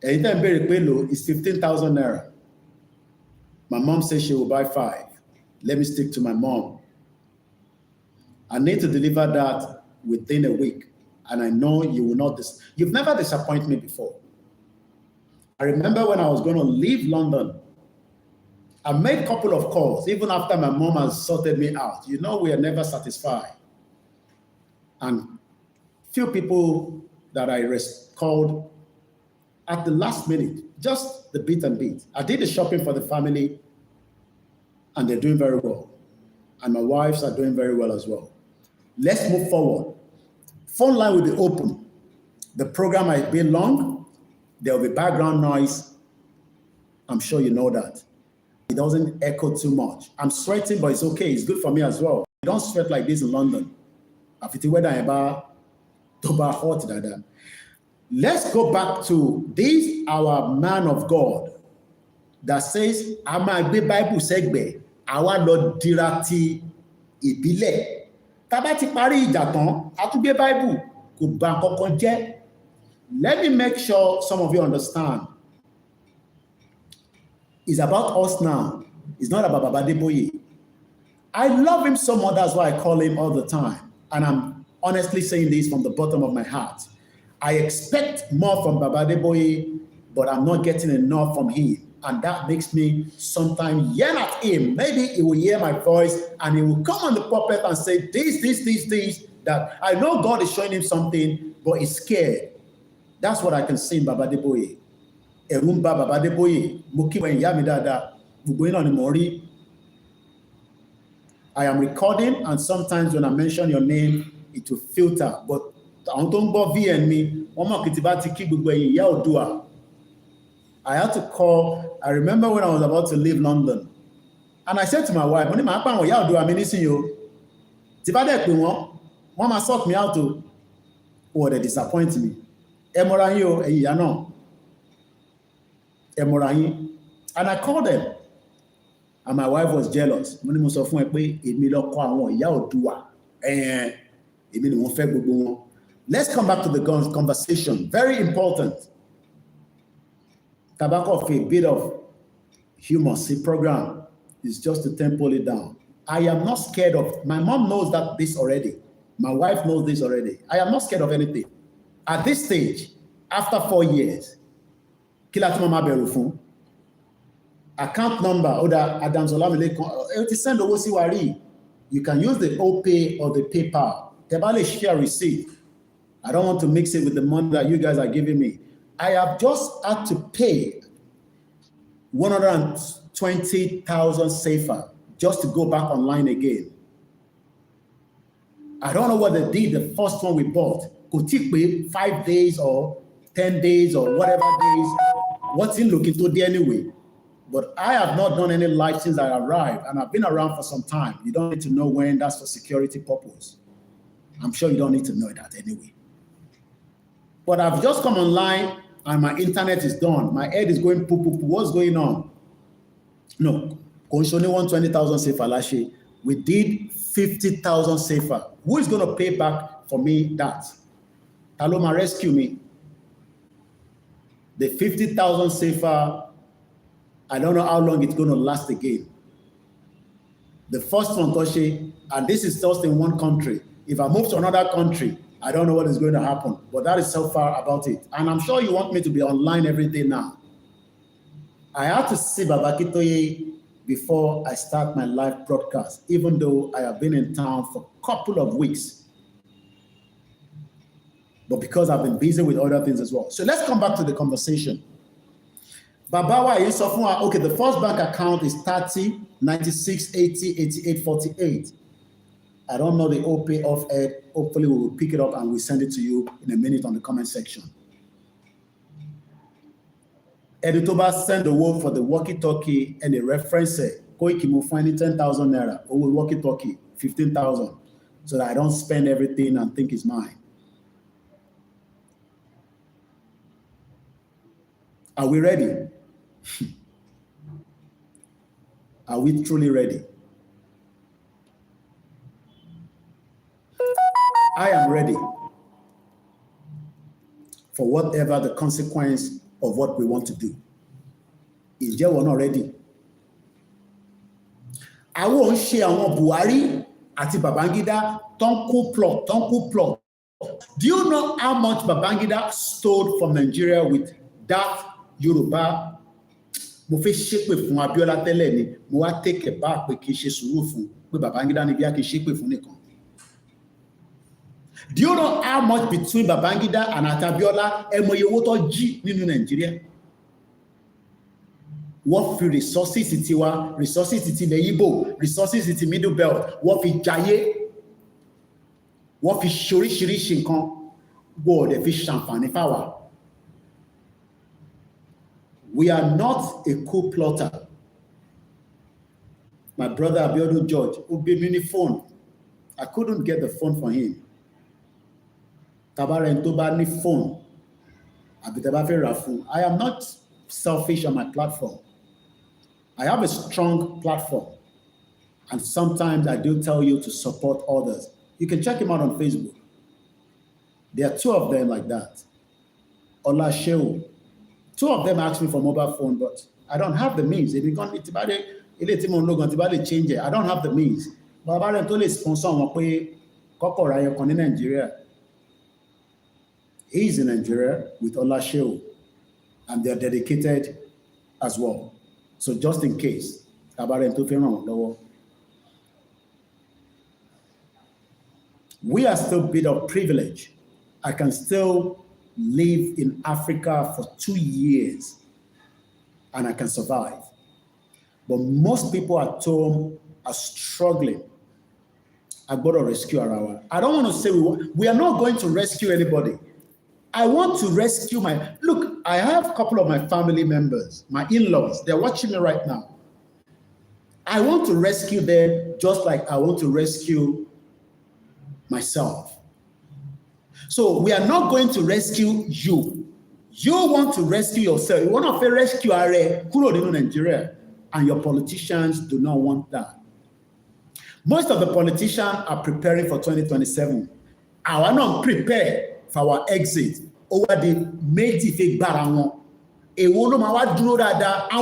Anytime very pelo is 15,000 naira. My mom says she will buy 5. Let me stick to my mom. I need to deliver that within a week. And I know you will not, you've never disappointed me before. I remember when I was going to leave London, I made a couple of calls, even after my mom has sorted me out. You know, we are never satisfied. And few people that I called at the last minute, just the bit and bit. I did the shopping for the family, and they're doing very well. And my wives are doing very well as well. Let's move forward. Phone line will be open. The program might be long. There will be background noise. I'm sure you know that. It doesn't echo too much. I'm sweating, but it's okay. It's good for me as well. You don't sweat like this in London. Let's go back to this, our man of God, that says, "Ama gbe Bible segbe, àwa lọ dira ti ìbílẹ̀. Tá bá ti parí ìjà tán, a tún gbé Bible, kò bà nǹkan kan jẹ́." Let me make sure some of you understand. It's about us now. It's not about Baba Adeboye. I love him so much, that's why I call him all the time. And I'm honestly saying this from the bottom of my heart. I expect more from Baba Adeboye, but I'm not getting enough from him. And that makes me sometimes yell at him. Maybe he will hear my voice and he will come on the pulpit and say this, that I know God is showing him something, but he's scared. That's what I can see in Baba Adeboye. Erumba Baba Adeboye, Mukiwa Yamidada, Bubuino ni Mori. I am recording, and sometimes when I mention your name, it will filter. But I had to call. I remember when I was about to leave London, and I said to my wife, Mama sought me out to, or they disappoint me. And I called them. And my wife was jealous. Let's come back to the conversation. Very important. Tabako, a bit of humor. See, program is just to tempo it down. I am not scared of. My mom knows that this already. My wife knows this already. I am not scared of anything. At this stage, after 4 years, Kilatumama Berufun. Account number or the Adam Zolamile, send the you can use the OPay or the PayPal. Tebale share receipt. I don't want to mix it with the money that you guys are giving me. I have just had to pay 120,000 safer just to go back online again. I don't know what they did the first one we bought. Could take 5 days or 10 days or whatever days. What's in looking to do anyway? But I have not done any live since I arrived, and I've been around for some time. You don't need to know when. That's for security purpose. I'm sure you don't need to know that anyway. But I've just come online, and my internet is done. My head is going poo. What's going on? No, only 120,000 safer last year. We did 50,000 safer. Who is going to pay back for me that? Taloma, rescue me. The 50,000 safer. I don't know how long it's going to last again. The first one, Toshe, and this is just in one country. If I move to another country, I don't know what is going to happen, but that is so far about it. And I'm sure you want me to be online every day now. I have to see Baba Kitoye before I start my live broadcast, even though I have been in town for a couple of weeks. But because I've been busy with other things as well. So let's come back to the conversation. Babawa is okay, the first bank account is 30 96 80 88 48. I don't know the OPay off air. Hopefully we will pick it up and we'll send it to you in a minute on the comment section. Editoba send the word for the walkie-talkie and the reference Koiki will find 10,000 naira or walkie-talkie 15,000 so that I don't spend everything and think it's mine. Are we ready? Are we truly ready? I am ready for whatever the consequence of what we want to do. Is there one already? I won't share on Buhari àti Babangida Tonku plot. Do you know how much Babangida stole from Nigeria with that Yoruba? Mo fẹ́ ṣépè fún Abiola tẹ́lẹ̀ ni mo wá take it back pé kì í ṣe sùúrù fún pé Babangida ni bí a kì í ṣépè fún nìkan. Do you know how much between Babangida and Abiola ẹ mọ iye owó tó jí nínú Nàìjíríà? Wọ́n fi resources tiwa, resources ti ilẹ̀ Igbo, resources ti Middle Belt, wọ́n fi jayé, wọ́n fi ṣoríṣiríṣi nǹkan, wọ́n dẹ̀ fi ṣàǹfààní fáwa. We are not a coup plotter. My brother Abiodun George, who gave me the phone. I couldn't get the phone for him. Tabara Ntoba ni phone. I am not selfish on my platform. I have a strong platform. And sometimes I do tell you to support others. You can check him out on Facebook. There are two of them like that. Olashewu. Two of them asked me for mobile phone, but I don't have the means. If you can't, change it. I don't have the means. But I don't sponsor in Nigeria. He's in Nigeria with Olashewu, and they're dedicated as well. So just in case, we are still a bit of privilege. I can still live in Africa for 2 years and I can survive. But most people at home are struggling. I got to rescue our. I don't want to say we are not going to rescue anybody. I want to rescue look, I have a couple of my family members, my in-laws, they're watching me right now. I want to rescue them just like I want to rescue myself. So we are not going to rescue you. You want to rescue yourself. You want to rescue Nigeria, and your politicians do not want that. Most of the politicians are preparing for 2027. I will not prepare for our exit over the Méjì Baranwon. And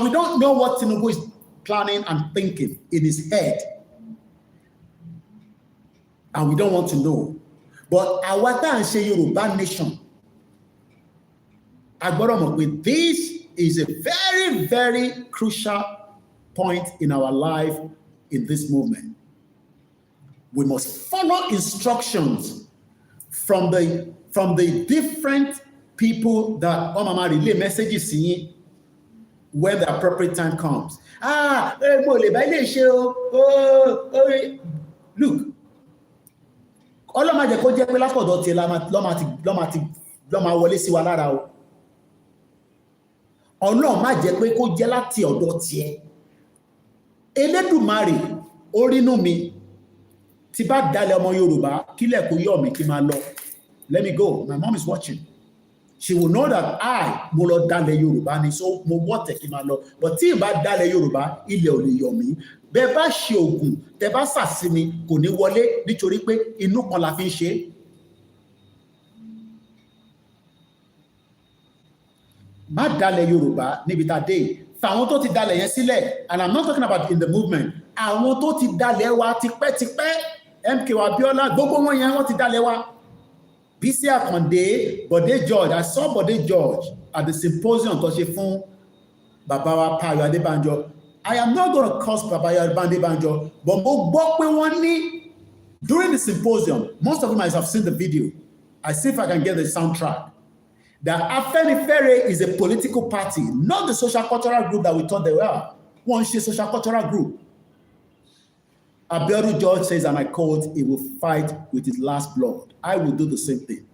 we don't know what Tinubu is planning and thinking in his head. And we don't want to know. But Awata and say Yoruba nation. This is a very, very crucial point in our life in this movement. We must follow instructions from the different people that Mama relay messages in when the appropriate time comes. Look. Ọlọ́mà jẹ́ kó jẹ́ pé lápọ̀dọ̀ tí lọ́mà wọlé sí wa lára o. Ọlọ́mà jẹ́ pé kó jẹ́ láti ọ̀dọ̀ tí ẹ. Elédùmarè orínú mi tí bá dalẹ̀ ọmọ Yorùbá kílẹ̀ kó yọ̀ mí kí máa lọ. Let me go. My mom is watching. She will know that mo lọ dalẹ̀ Yorùbá ni, so mo wọ́tẹ̀ kí máa lọ. But tí ìbá dalẹ̀ Yorùbá ilẹ̀ ò lè yọ̀ mí. Bẹ́ẹ̀ bá ṣe ògùn, tẹ́ bá sàsími kò ní wọlé nítorí pé inú kan la fi ń ṣe. Má dalẹ̀ Yorùbá níbi tá dé. Fàwọn tó ti dalẹ̀ yẹn sílẹ̀, and I'm not talking about in the movement. Àwọn tó ti dalẹ̀ wa tipẹ́tipẹ́, MK Abiola, gbogbo wọn yẹn wọ́n ti dalẹ̀ wa. Bísí Àkàndé, Bọ̀dé George, I saw Bọ̀dé George at the symposium tó ṣe fún bàbá wa Páyọ̀ Adébánjọ. I am not going to curse Babayo Banjo, but during the symposium, most of you might have seen the video. I see if I can get the soundtrack. That Afenifere is a political party, not the social cultural group that we thought they were. One social cultural group. Abiodun George says, and I quote, he will fight with his last blood. I will do the same thing.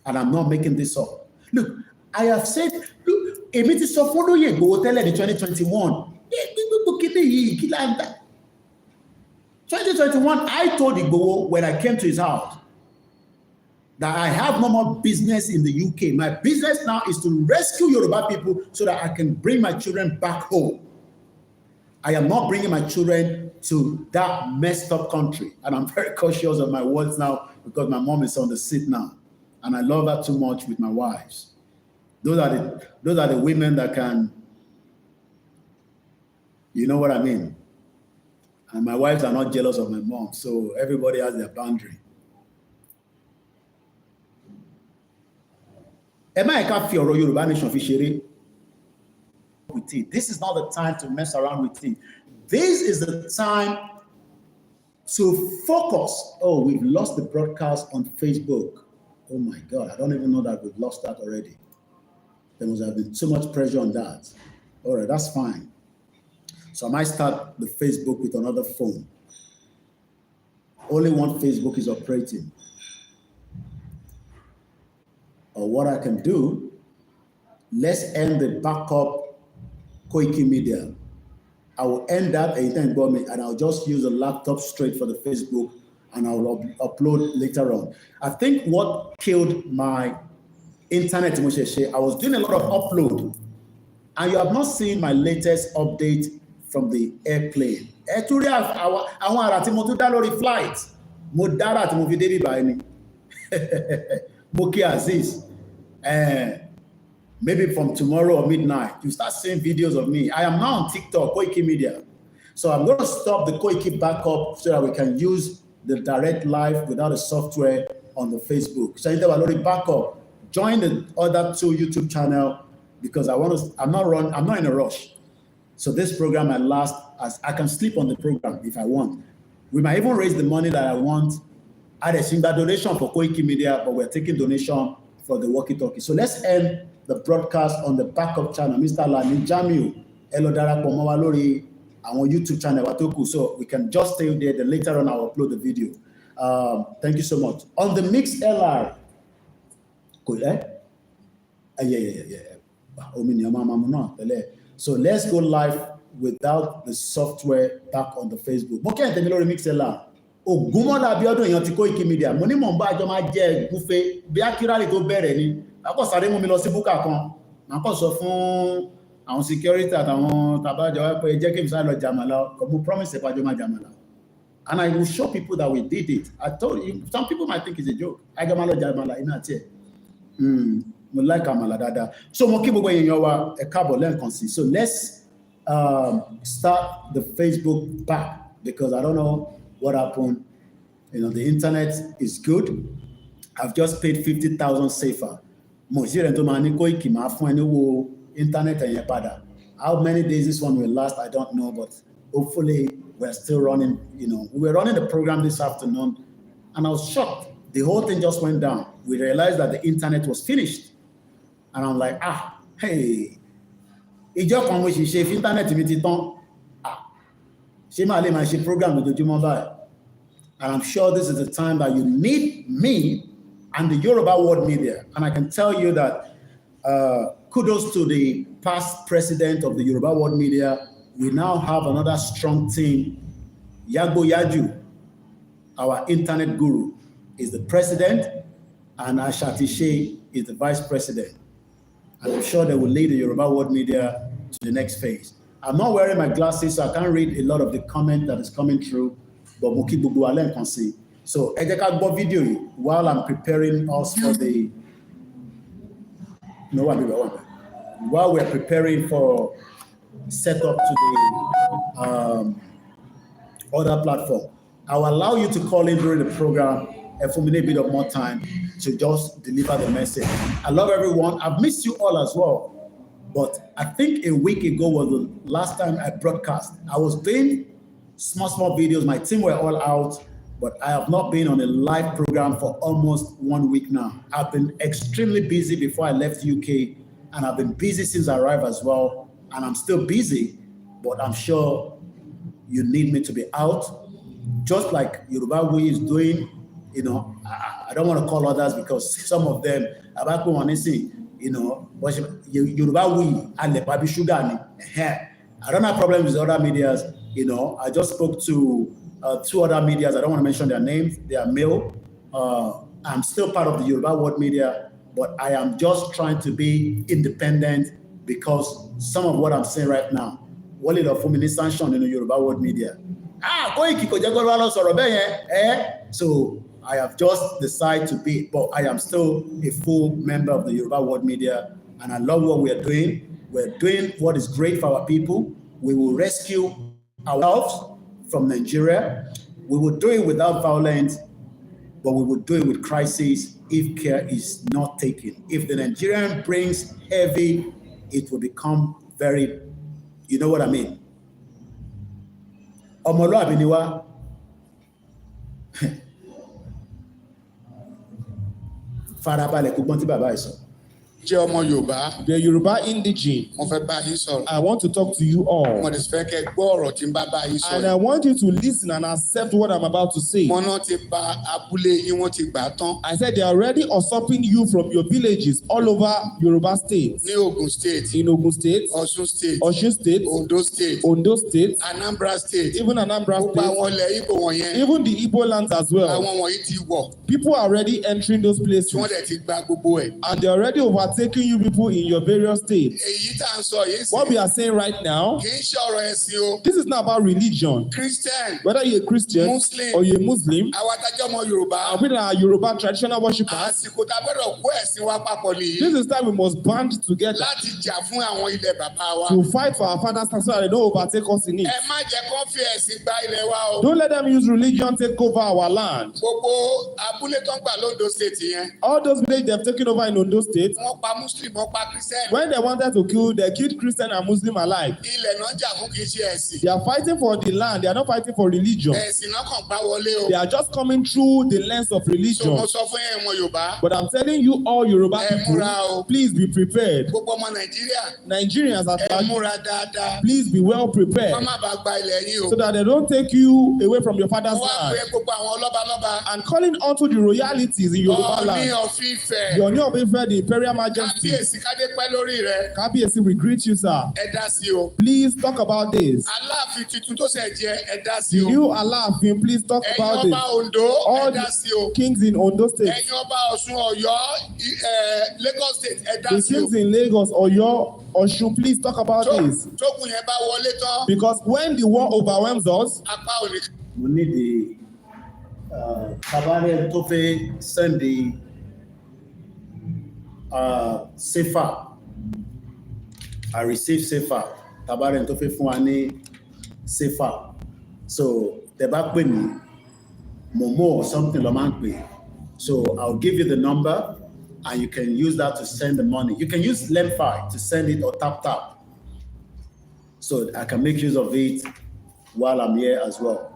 And I'm not making this up. Look, I have said, look, èmi ti sọ fún Olóyè Ìgbòho tẹ́lẹ̀ ní 2021. 2021, I told Igboho when I came to his house that I have no more business in the UK. My business now is to rescue Yoruba people so that I can bring my children back home. I am not bringing my children to that messed up country. And I'm very cautious of my words now because my mom is on the seat now. And I love her too much with my wives. Those are the women that can, you know what I mean? And my wives are not jealous of my mom, so everybody has their boundary. This is not the time to mess around with it. This is the time to focus. Oh, we've lost the broadcast on Facebook. Oh my God, I don't even know that we've lost that already. There must have been too much pressure on that. All right, that's fine. So I might start the Facebook with another phone. Only one Facebook is operating. Or what I can do, let's end the backup Koikimedia. I will end that and I'll just use a laptop straight for the Facebook and I will upload later on. I think what killed my internet, I was doing a lot of upload and you have not seen my latest update from the airplane. Àwọn ará tí mo tún dá lórí flight, mo dára tí mo fi débí báyìí ni. Mo kí Aziz. maybe from tomorrow or midnight, you start seeing videos of me. I am now on TikTok, Koikimedia. So I'm going to stop the Koiki backup so that we can use the direct live without a software on the Facebook. So already backup. Join the other 2 YouTube channel because I'm not in a rush. So this program might last as I can sleep on the program if I want. We might even raise the money that I want. Add a single donation for Koikimedia, but we're taking donation for the walkie-talkie. So let's end the broadcast on the backup channel. Mr. Lani Jamiu, Elodara Pomawalori, our YouTube channel, Watoku. So we can just stay there. Then later on, I'll upload the video. Thank you so much. On the Mix LR. So let's go live without the software back on the Facebook. Okay, the Mix LR. Ogunmola Abiodun èèyàn ti Koikimedia mo ní mò ń bá àjọ máa jẹ ìgúnfe bí akírálì tó bẹ̀rẹ̀ ni akọ sáré mú mi lọ sí búkà kan màá kàn sọ fún àwọn security àtàwọn tàbájọ pé jẹ́ kí n sáré lọ jàmàlà kò mú promise ẹ̀pàjọ máa jàmàlà and I will show people that we did it. I told you some people might think it's a joke àjọ máa lọ jàmàlà iná àti ẹ̀ mo like àmàlà dáadáa so mo kí gbogbo èèyàn wa ẹ káàbọ̀ lẹ́ẹ̀kan sí so let's start the Facebook back because I don't know what happened. You know, the internet is good. I've just paid 50,000 safer. Internet and how many days this one will last, I don't know, but hopefully we're still running. You know, we were running the program this afternoon and I was shocked. The whole thing just went down. We realized that the internet was finished. And I'm like, hey, it just come with if internet program with the mobile. And I'm sure this is the time that you need me and the Yoruba world media. And I can tell you that kudos to the past president of the Yoruba world media. We now have another strong team. Yagbo Yaju, our internet guru, is the president, and Ashati Shea is the vice president. And I'm sure they will lead the Yoruba world media to the next phase. I'm not wearing my glasses, so I can't read a lot of the comment that is coming through, but Muki Bubu Allen can see. So, Ejeka video while I'm preparing us for the, while we're preparing for setup to the other platform. I'll allow you to call in during the program and for me a bit of more time to just deliver the message. I love everyone. I've missed you all as well. But I think a week ago was the last time I broadcast. I was doing small videos. My team were all out, but I have not been on a live program for almost 1 week now. I've been extremely busy before I left UK, and I've been busy since I arrived as well. And I'm still busy, but I'm sure you need me to be out, just like Yoruba Way is doing. You know, I don't want to call others because some of them, about you know, Yoruba Way and the Baby Sugar. I don't have problems with other medias. You know, I just spoke to 2 other medias. I don't want to mention their names. They are male. I'm still part of the Yoruba World Media, but I am just trying to be independent because some of what I'm saying right now, what is the sanction in the Yoruba World Media? So I have just decided to be, but I am still a full member of the Yoruba World Media, and I love what we are doing. We're doing what is great for our people. We will rescue ourselves from Nigeria. We will do it without violence, but we will do it with crisis if care is not taken. If the Nigerian brings heavy, it will become very, you know what I mean? Omoluabi ni wa. Farabalẹ̀ kó gbọ́n tí bàbá ẹ̀ sọ. Jẹ́ ọmọ Yorùbá. The Yoruba indigene. Mo fẹ́ bá yín sọ̀rọ̀. I want to talk to you all. Mo dẹ̀ fẹ́ kẹ́ gbọ́ ọ̀rọ̀ tí ń bá yín sọ̀rọ̀. And I want you to listen and accept what I'm about to say. Mo náà ti bà abúlé yín, wọ́n ti gbà tán. I said they are already usurping you from your villages all over Yoruba State. Ní Ogun State. In Ogun State. Osun State. Osun State. Ondo State. Ondo State. Anambra State. Even Anambra State. Gbogbo àwọn ilẹ̀ Igbo wọ̀nyẹn. Even the Igbo lands as well. Àwọn wọ̀nyí ti wọ̀. People are already entering those places. Tí wọ́n dẹ̀ ti gba gbogbo ẹ̀. And they already overtaken overtaking you people in your various states. Èyí tá à ń sọ yìí sí. What we are saying right now, Kì í ṣe ọ̀rọ̀ ẹ̀sìn o. this is not about religion. Christian. Whether you're a Christian Muslim. or you're a Muslim, Àwa tájọ́ ọmọ Yorùbá. and we are Yoruba traditional worshippers, Àsìkò tá a gbọ́dọ̀ kó ẹ̀sìn wa papọ̀ nìyí. this is time we must band together Láti jà fún àwọn ilẹ̀ bàbá wa. to fight for our father's land so that they don't overtake us in it. Ẹ má jẹ́ kó fi ẹ̀sìn gba ilẹ̀ wa o. Don't let them use religion take over our land. Gbogbo abúlé tó ń gbà lóńdó state yẹn. All those villages they've taken over in Ondo State, Wọ́n pa Muslim, wọ́n pa Christian. when they wanted to kill, they killed Christian and Muslim alike. Ilẹ̀ náà jà fún kì í ṣe ẹ̀sìn. They are fighting for the land. They are not fighting for religion. Ẹ̀sìn náà kàn gbá wọlé o. They are just coming through the lens of So religion. mo sọ fún yẹn ọmọ Yorùbá. But I'm telling you, all Yoruba Ẹ múra o. people, please be prepared. Gbogbo ọmọ Nàìjíríà. Nigerians at Ẹ large, múra dáadáa. please be well prepared Wọ́n má bàa gba ilẹ̀ yín o. so that they don't take you away from your father's Wọ́n wá pé land. gbogbo àwọn lọ́balọ́ba. And calling onto the royalities in Yoruba Ọọ̀ni land. of Ifẹ̀. The Oni of Ife, the Imperial Majesty, Kábíyèsí Kádé pẹ́ lórí rẹ̀. Kabiyesi, we greet you, sir. Ẹ dá sí o. Please talk about this. Aláàfin tuntun tó ṣẹ̀ jẹ ẹ dá sí The o. new Alaafin, please talk Ẹ̀yin about ọba this. Ondo ẹ All dá the sí o. kings in Ondo State, Ẹ̀yin ọba Ọ̀ṣun Ọ̀yọ́ Lagos State ẹ dá the sí o. kings in Lagos, Oyo, Osun, please talk about this. Tókùn yẹn bá wọlé tán. Because when the war overwhelms us, Apá ò ní. We need the Tabare to send the safer. I received safer. Tabare to fún wa ní safer. So the back with me, Momo or something lo máa ń pè. So I'll give you the number and you can use that to send the money. You can use Lemfi to send it or tap. So I can make use of it while I'm here as well.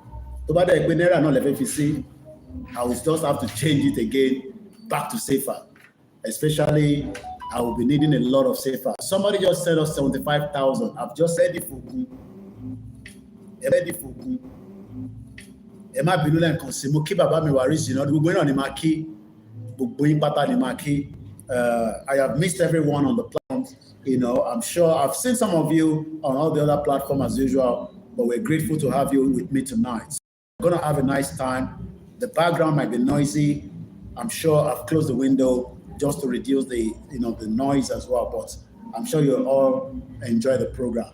Tó bá dẹ̀ pé náírà náà lè fẹ́ fi sí, I will just have to change it again back to safer. Especially, I will be needing a lot of safer. Somebody just sent us 75,000. I've just said it for good. Ẹ má bínú lẹ́ǹkan sí, mo kí bàbá mi Waris náà, gbogbo náà ni máa kí, gbogbo yín pátá ni máa kí. I have missed everyone on the platform. You know, I'm sure I've seen some of you on all the other platforms as usual, but we're grateful to have you with me tonight. So we're gonna have a nice time. The background might be noisy. I'm sure I've closed the window just to reduce the the noise as well, but I'm sure you'll all enjoy the program.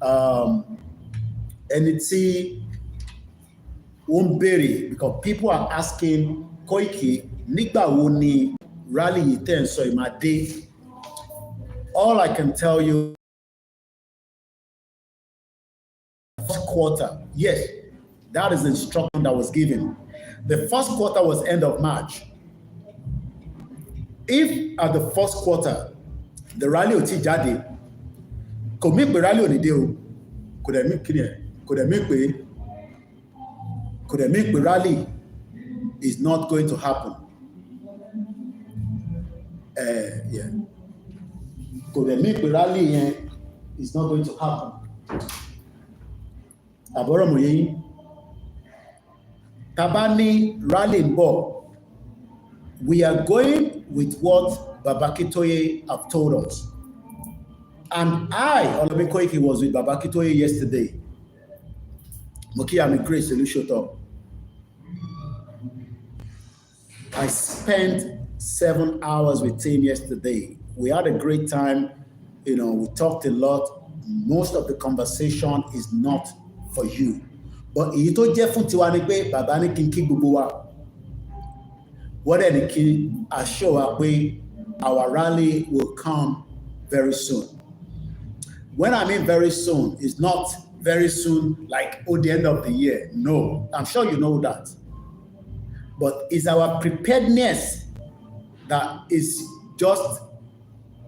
And it's won't bury because people are asking Koiki, nígbà wo ni rally yìí tẹ́ ń sọ yìí máa dé? All I can tell you, first quarter, yes, that is the instruction that was given. The first quarter was end of March. If at the first quarter, the rally ò tí jáde, kò mí pé rally ò ní dé o, kò dẹ̀ mí pé rally is not going to happen. Yeah. Kò dẹ̀ mí pé rally yẹn is not going to happen. Àbọ̀rọ̀ mọ̀ yẹn. Tabani rally ń bọ̀. We are going with what Babakitoye have told us. And OLAYOMI KOIKI, was with Babakitoye yesterday. Moki Ami Grace Elushoto. I spent 7 hours with him yesterday. We had a great time. We talked a lot. Most of the conversation is not for you. But èyí tó jẹ́ fún tiwa ni pé bàbá ní kí n kí gbogbo wa. Wọ́n dẹ̀ ní kí assure wa pé our rally will come very soon. When I mean very soon, it's not very soon like the end of the year. No, I'm sure you know that. But it's our preparedness that is just,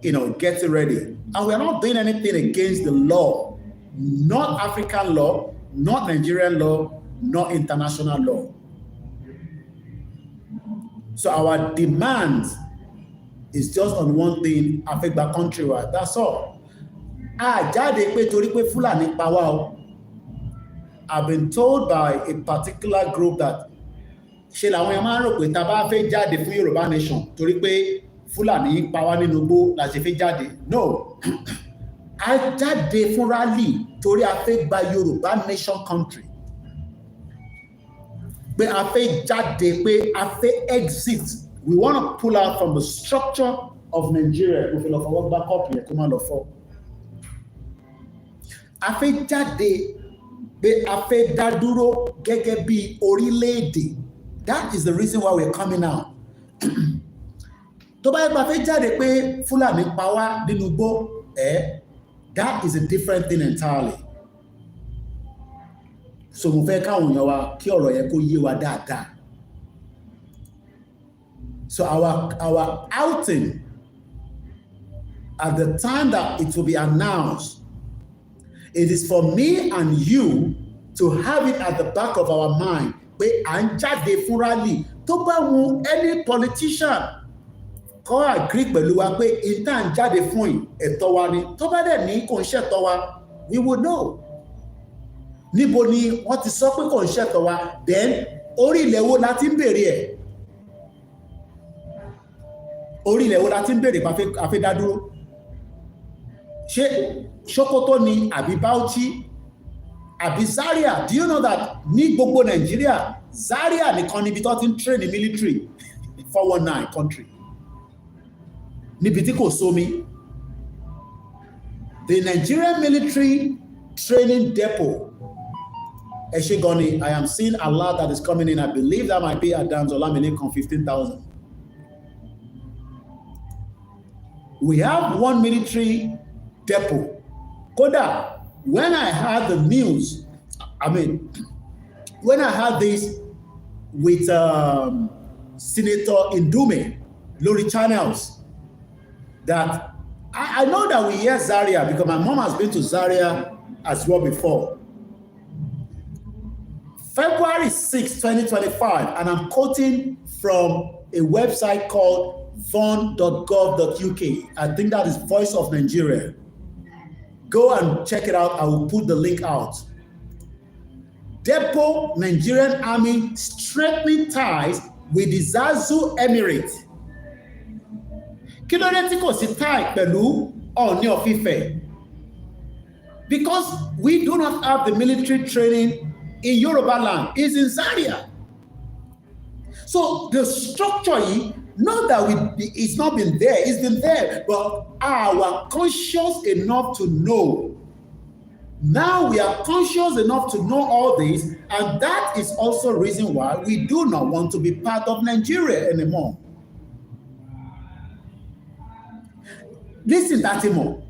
getting ready. And we're not doing anything against the law, not African law, not Nigerian law, not international law. So our demand is just on one thing, affect the country, right? That's all. Jáde pé torí pé Fúlàní pa wá o. I've been told by a particular group that ṣe làwọn èèyàn máa ń rò pé tá bá fẹ́ jáde fún Yorùbá nation torí pé Fúlàní pa wá nínú igbó la ṣe fẹ́ jáde. No. A jáde fún rally torí a fẹ́ gba Yorùbá nation country. Pé a fẹ́ jáde pé a fẹ́ exit. We want to pull out from the structure of Nigeria kò fi lọ fọwọ́ gbá kọ́ọ̀pù yẹn kó má lọ fọ́. A fẹ́ jáde pé a fẹ́ dá dúró gẹ́gẹ́ bí orílẹ̀-èdè. That is the reason why we're coming out. Tó bá yẹ pé a fẹ́ jáde pé Fúlàní pa wá nínú igbó, that is a different thing entirely. So mo fẹ́ káwọn èèyàn wa kí ọ̀rọ̀ yẹn kó yé wa dáadáa. So our outing at the time that it will be announced, it is for me and you to have it at the back of our mind pé à ń jáde fún rally. Tó bá wu any politician kó agree pẹ̀lú wa pé ìta ń jáde fún ẹ̀tọ́ wa ni. Tó bá dẹ̀ ní kò ń ṣẹ̀tọ́ wa, we will know. Níbo ni wọ́n ti sọ pé kò ń ṣẹ̀tọ́ wa, then orí ilẹ̀ wo la ti ń bèrè ẹ̀? Orí ilẹ̀ wo la ti ń bèrè pa a fẹ́ dá dúró? Ṣé Sokoto ni àbí Bauchi àbí Zaria? Do you know that ní gbogbo Nàìjíríà Zaria nìkan níbi tó ti ń train ní military 419 country níbi tí kò sómi? The Nigerian military training depot, Eshegoni, I am seeing a lot that is coming in. I believe that might be Adams Olamilekan 15,000. We have one military depot. Kódà, when I heard the news, when I heard this with Senator Indume, lórí channels, that I know that we hear Zaria because my mom has been to Zaria as well before. February 6, 2025, and I'm quoting from a website called von.gov.uk. I think that is Voice of Nigeria. Go and check it out. I will put the link out. Depot Nigerian Army strengthening ties with the Zazu Emirate. Kí ló dé tí kò sí tie pẹ̀lú Ọọ̀ni of Ife? Because we do not have the military training in Yoruba land. It's in Zaria. So the structure, not that it's not been there, it's been there, but our conscious enough to know. Now we are conscious enough to know all this, and that is also the reason why we do not want to be part of Nigeria anymore. Listen, Tatimo.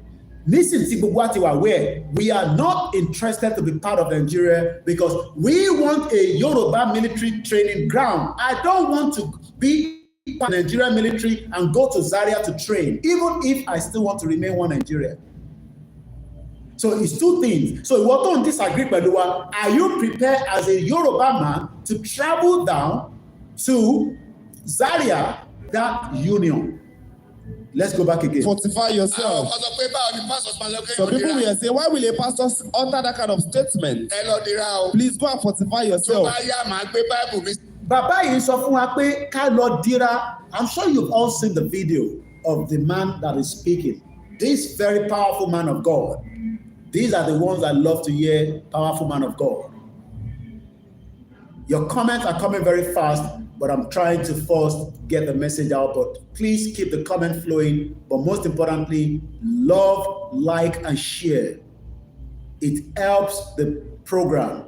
Listen, Tibubuati, where we are not interested to be part of Nigeria because we want a Yoruba military training ground. I don't want to be part of the Nigerian military and go to Zaria to train, even if I still want to remain one Nigeria. So it's two things. So what don't disagree, Beluwa? Are you prepared as a Yoruba man to travel down to Zaria, that union? Let's go back again. Fortify yourself. So people will say, why will a pastor utter that kind of statement? Please go and fortify yourself. Bàbá yìí sọ fún wa pé ká lọ dira. I'm sure you've all seen the video of the man that is speaking. This very powerful man of God. These are the ones I love to hear, powerful man of God. Your comments are coming very fast, but I'm trying to first get the message out. But please keep the comment flowing. But most importantly, love, like, and share. It helps the program.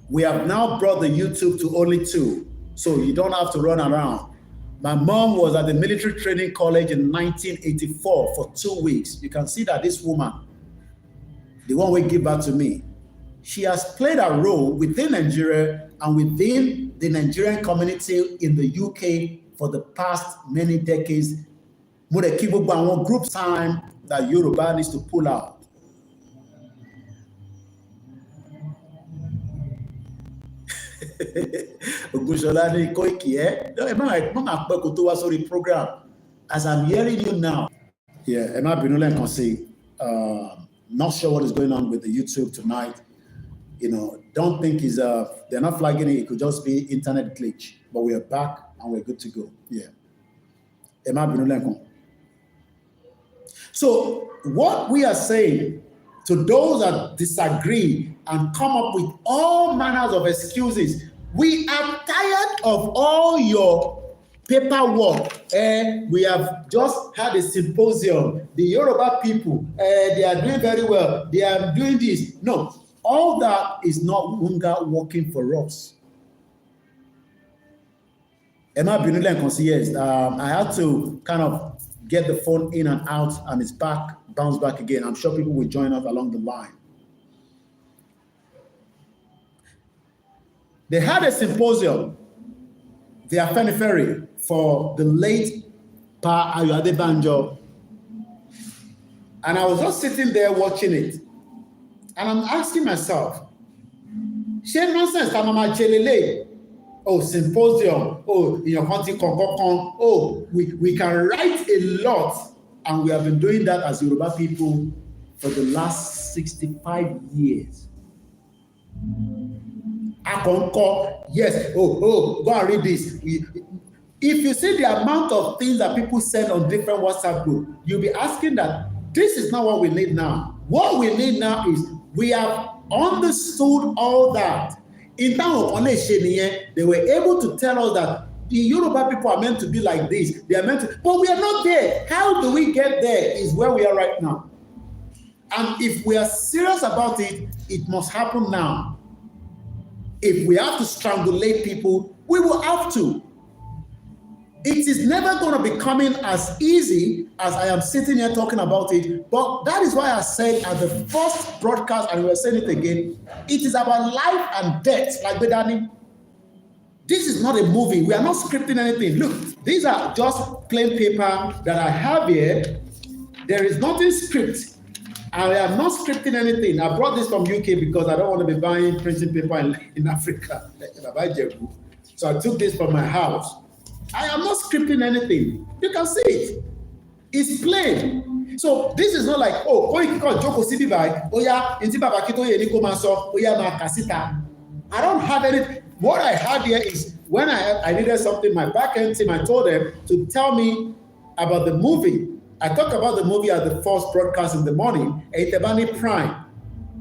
We have now brought the YouTube to only 2, so you don't have to run around. My mom was at the military training college in 1984 for 2 weeks. You can see that this woman, the one who gave birth to me, she has played a role within Nigeria and within the Nigerian community in the UK for the past many decades. Mo de keep one group time that Yoruba needs to pull out. Ogunsolani Koiki, program. As I'm hearing you now, yeah, Emma Binulen can say, not sure what is going on with the YouTube tonight. You know, don't think they're not flagging it. It could just be internet glitch. But we are back and we're good to go. Yeah. Emma Binulen. So what we are saying to those that disagree and come up with all manners of excuses, we are tired of all your paperwork. We have just had a symposium. The Yoruba people, they are doing very well. They are doing this. No, all that is not longer working for us. Emma Binule and Concierge, I had to kind of get the phone in and out, and it's back, bounce back again. I'm sure people will join us along the line. They had a symposium, the Afenifere, for the late Pa Ayo Adebanjo. And I was just sitting there watching it. And I'm asking myself, shame nonsense, Tamama Chelele. Oh, symposium. Oh, in your country, oh, we can write a lot. And we have been doing that as Yoruba people for the last 65 years. Yes, go and read this. If you see the amount of things that people send on different WhatsApp groups, you'll be asking that this is not what we need now. What we need now is we have understood all that. In terms of they were able to tell us that the Yoruba people are meant to be like this. They are meant to, but we are not there. How do we get there is where we are right now. And if we are serious about it, it must happen now. If we have to strangulate people, we will have to. It is never going to be coming as easy as I am sitting here talking about it. But that is why I said at the first broadcast, and we're saying it again, it is about life and death, like Bedani. This is not a movie. We are not scripting anything. Look, these are just plain paper that I have here. There is nothing scripted. I am not scripting anything. I brought this from UK because I don't want to be buying printing paper in Africa. So I took this from my house. I am not scripting anything. You can see it. It's plain. So this is not like, oh, Joko City by, oh yeah, I don't have anything. What I had here is when I needed something, my back end team, I told them to tell me about the movie. I talked about the movie at the first broadcast in the morning, Etebani Prime,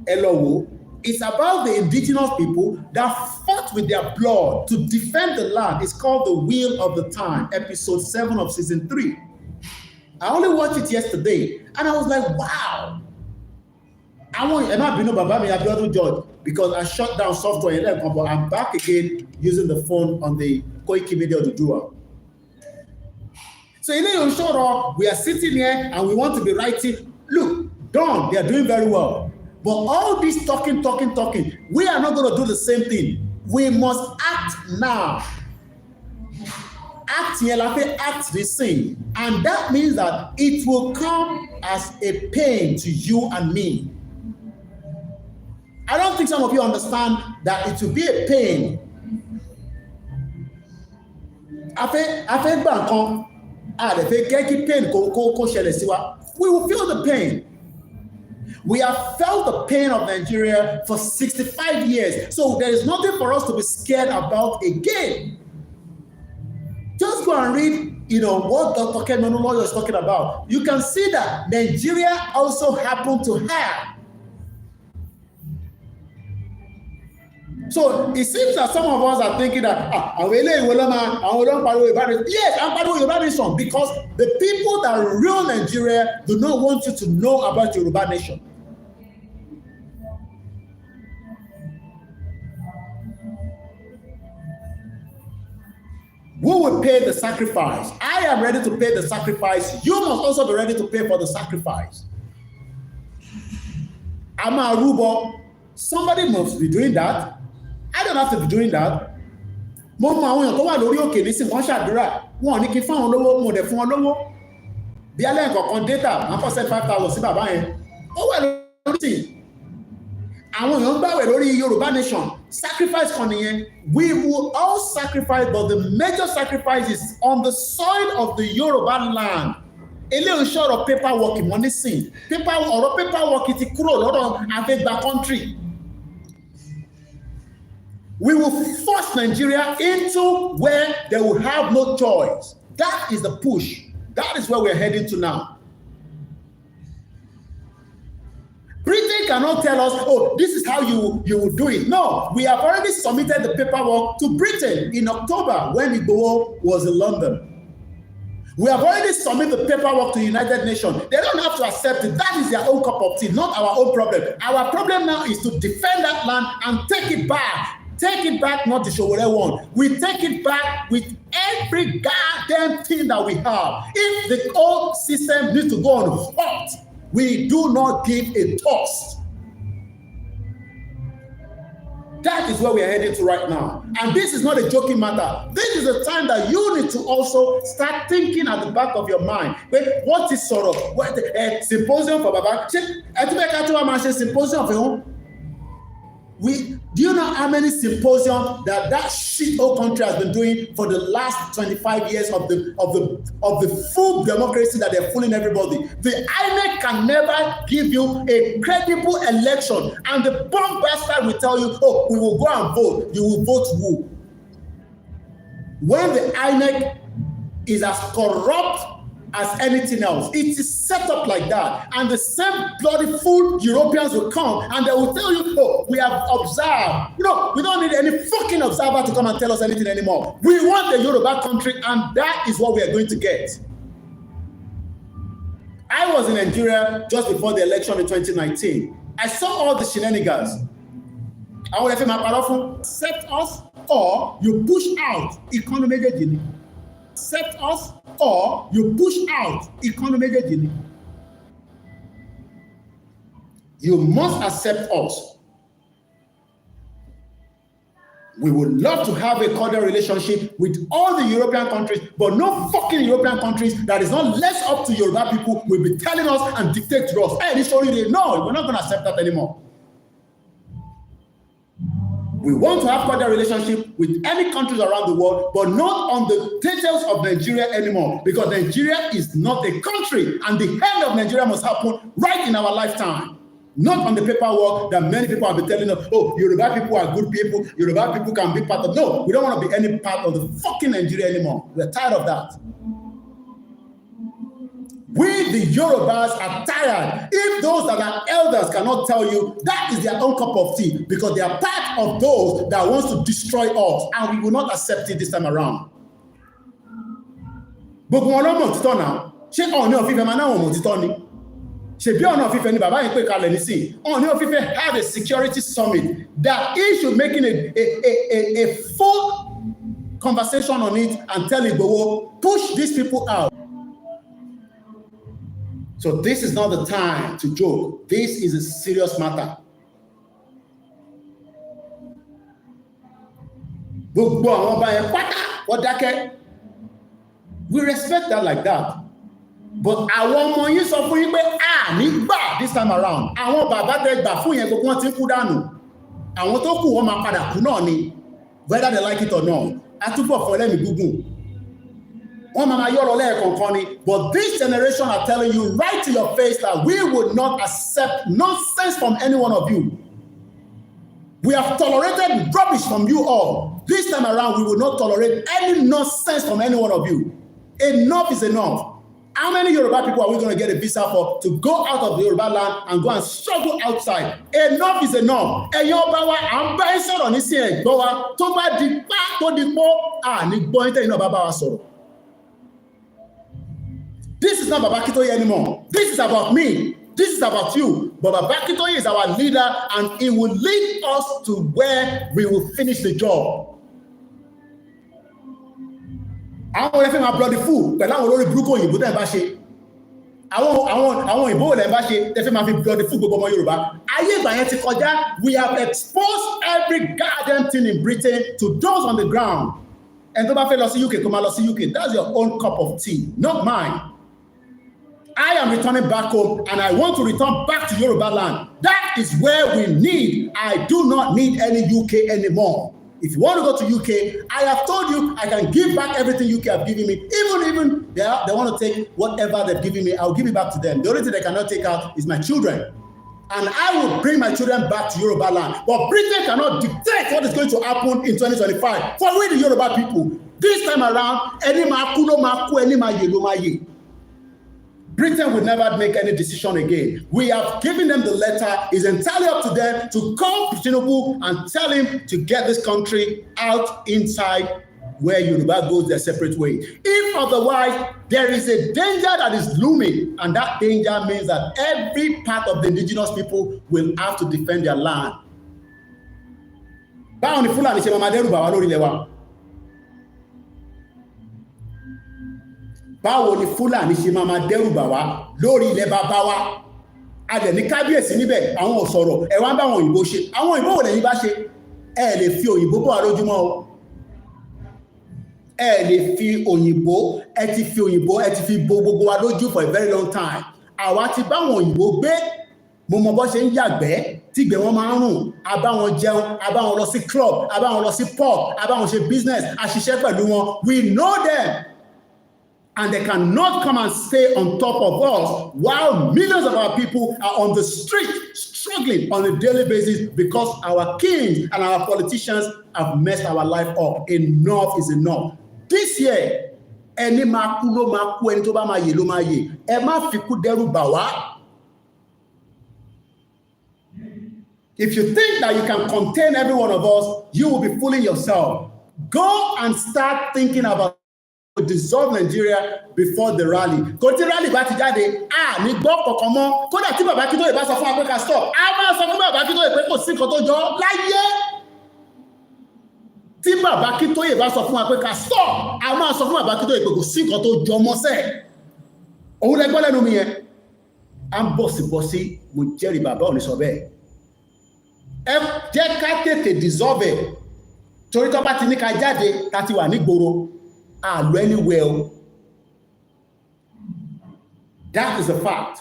Elowo. It's about the indigenous people that fought with their blood to defend the land. It's called The Wheel of the Time, episode 7 of season 3. I only watched it yesterday, and I was like, wow. Because I shut down software, but I'm back again using the phone on the Koikimedia to do it. So we are sitting here and we want to be writing. Look, done, they are doing very well. But all this talking, we are not going to do the same thing. We must act now. Act this thing. And that means that it will come as a pain to you and me. I don't think some of you understand that it will be a pain. We will feel the pain. We have felt the pain of Nigeria for 65 years. So there is nothing for us to be scared about again. Just go and read, what Dr. Ken Lawyer is talking about. You can see that Nigeria also happened to have. So it seems that some of us are thinking that yes, I'm part of Yoruba Nation, because the people that rule Nigeria do not want you to know about Yoruba Nation. Who will pay the sacrifice? I am ready to pay the sacrifice. You must also be ready to pay for the sacrifice. I'm a Rubo. Somebody must be doing that. I don't have to be doing that. Mo mọ àwọn èèyàn tó wà lórí òkè ní sìn kan ṣàdúrà wọn ní kí fáwọn olówó mo dẹ̀ fún wọn lówó bí alẹ́ nǹkan data wọn kọ́ send 5,000 sí bàbá yẹn ó wà lórí sìn àwọn èèyàn gbàwẹ̀ lórí Yorùbá Nation sacrifice kan nìyẹn. We will all sacrifice, but the major sacrifice is on the soil of the Yoruba land. Eléyìí ṣọ̀rọ̀ paperwork mọ́ nísìn ọ̀rọ̀ paperwork ti kúrò lọ́dọ̀ àfẹ́gbà country. We will force Nigeria into where they will have no choice. That is the push. That is where we're heading to now. Britain cannot tell us, oh, this is how you will do it. No, we have already submitted the paperwork to Britain in October when Igboho was in London. We have already submitted the paperwork to the United Nations. They don't have to accept it. That is their own cup of tea, not our own problem. Our problem now is to defend that land and take it back. Take it back, not the Showore one. We take it back with every goddamn thing that we have. If the old system needs to go on hot, we do not give a toss. That is where we are heading to right now. And this is not a joking matter. This is a time that you need to also start thinking at the back of your mind. Wait, what is sort of what symposium for Baba? Symposium for whom? Do you know how many symposiums that shit old country has been doing for the last 25 years of the full democracy that they're fooling everybody? The INEC can never give you a credible election, and the bomb bastard will tell you, oh, we will go and vote. You will vote who? When the INEC is as corrupt as anything else, it is set up like that, and the same bloody fool Europeans will come and they will tell you, oh, we have observed. You know, we don't need any fucking observer to come and tell us anything anymore. We want the Yoruba country, and that is what we are going to get. I was in Nigeria just before the election in 2019. I saw all the shenanigans. I would have accept us or you push out Koikimedia. Accept us or you push out Koikimedia. You must accept us. We would love to have a cordial relationship with all the European countries, but no fucking European countries that is not less up to Yoruba people will be telling us and dictate to us. Hey, this story, no, we're not going to accept that anymore. We want to have cordial relationship with any countries around the world, but not on the details of Nigeria anymore, because Nigeria is not a country, and the end of Nigeria must happen right in our lifetime, not on the paperwork that many people have been telling us, oh, Yoruba people are good people, Yoruba people can be part of. No, we don't want to be any part of the fucking Nigeria anymore. We're tired of that. We, the Yorubas, are tired. If those that are elders cannot tell you, that is their own cup of tea, because they are part of those that wants to destroy us, and we will not accept it this time around. But we don't now. She on your FIFA man on Titoni. She be on your FIFA ni Baba Ipe Kale Nisi. On your FIFA had a security summit that he should making a full conversation on it and tell Igboho, push these people out. So this is not the time to joke. This is a serious matter. We respect that like that. But àwọn ọmọ yín sọ fún yín pé nígbà this time around. Àwọn bàbá tẹ́ gbà fún yẹn gbogbo wọn ti kú dànù. Àwọn tó kù wọ́n máa padà kú náà ni, whether they like it or not. Àtúbọ̀ fún ẹlẹ́mìí gúngùn. But this generation are telling you right to your face that we would not accept nonsense from any one of you. We have tolerated rubbish from you all. This time around, we will not tolerate any nonsense from any one of you. Enough is enough. How many Yoruba people are we going to get a visa for to go out of the Yoruba land and go and struggle outside? Enough is enough. This is not Baba Akintoye anymore. This is about me. This is about you. But Baba Akintoye is our leader, and he will lead us to where we will finish the job. Àwọn olè máa bloody fool pẹ̀lú àwọn olórí burúkú òyìnbó tẹ́ ẹ bá ṣe. Àwọn òyìnbó olè bá ṣe tẹ́ fẹ́ máa fi bloody fool gbogbo ọmọ Yorùbá. Ayé ìgbà yẹn ti kọjá. We have exposed every goddamn thing in Britain to those on the ground. And tó bá fẹ́ lọ sí UK, kó máa lọ sí UK. That's your own cup of tea, not mine. I am returning back home, and I want to return back to Yoruba land. That is where we need. I do not need any UK anymore. If you want to go to UK, I have told you I can give back everything UK have given me. Even they want to take whatever they've given me, I'll give it back to them. The only thing they cannot take out is my children. And I will bring my children back to Yoruba land. But Britain cannot dictate what is going to happen in 2025. For we, the Yoruba people, this time around, any ma ku no ma ku, any ma ye no ma ye. Britain would never make any decision again. We have given them the letter. It's entirely up to them to call Tinubu and tell him to get this country out inside where Yoruba goes their separate way. If otherwise, there is a danger that is looming, and that danger means that every part of the indigenous people will have to defend their land. Báwo ni Fúlàní ṣe máa dẹ́rù bà wá lórí ilẹ̀ wa? Báwo ni Fúlàní ṣe máa dẹ́rù bà wá lórí ilẹ̀ bàbá wa? A dẹ̀ ní kábíyèsí níbẹ̀, àwọn ò sọ̀rọ̀, ẹ wá ń bá àwọn òyìnbó ṣe. Àwọn òyìnbó wò lẹ́yìn bá ṣe? Ẹ lè fi òyìnbó bọ̀ wá lójúmọ́ o. Ẹ lè fi òyìnbó, ẹ ti fi òyìnbó, ẹ ti fi bo gbogbo wa lójú for a very long time. Àwa ti bá àwọn òyìnbó gbé, mo mọ bó ṣe ń yàgbẹ́, tígbẹ́ wọn máa ń rùn, a bá wọn jẹun, a bá wọn lọ sí club, a bá wọn lọ sí pub, a bá wọn ṣe business, a ṣiṣẹ́ pẹ̀lú wọn. We know them. And they cannot come and stay on top of us while millions of our people are on the street struggling on a daily basis because our kings and our politicians have messed our life up. Enough is enough. This year, ẹni máa kú ló máa kú, ẹni tó bá máa yè ló máa yè. Ẹ má fi kú dẹ́rù bà wá. If you think that you can contain every one of us, you will be fooling yourself. Go and start thinking about dissolve Nigeria before the rally. Kò tí rally bá ti jáde, ní gbọ́ kọ̀ọ̀kan mọ́. Kódà tí bàbá Akíntóyè bá sọ fún wa pé ká stop, a máa sọ fún bàbá Akíntóyè pé kò sí nǹkan tó jọ láyé. Tí bàbá Akíntóyè bá sọ fún wa pé ká stop, a máa sọ fún bàbá Akíntóyè pé kò sí nǹkan tó jọ mọ́sẹ̀. Òun lẹ gbọ́ lẹ́nu mi yẹn. À ń bọ̀sibọ̀sí, mo jẹ́rìí bàbá ò ní sọ bẹ́ẹ̀. Ẹ jẹ́ ká tètè dissolve ẹ̀. Torí tó bá ti ní ká jáde, ká ti wà nígboro. Anywhere. That is a fact.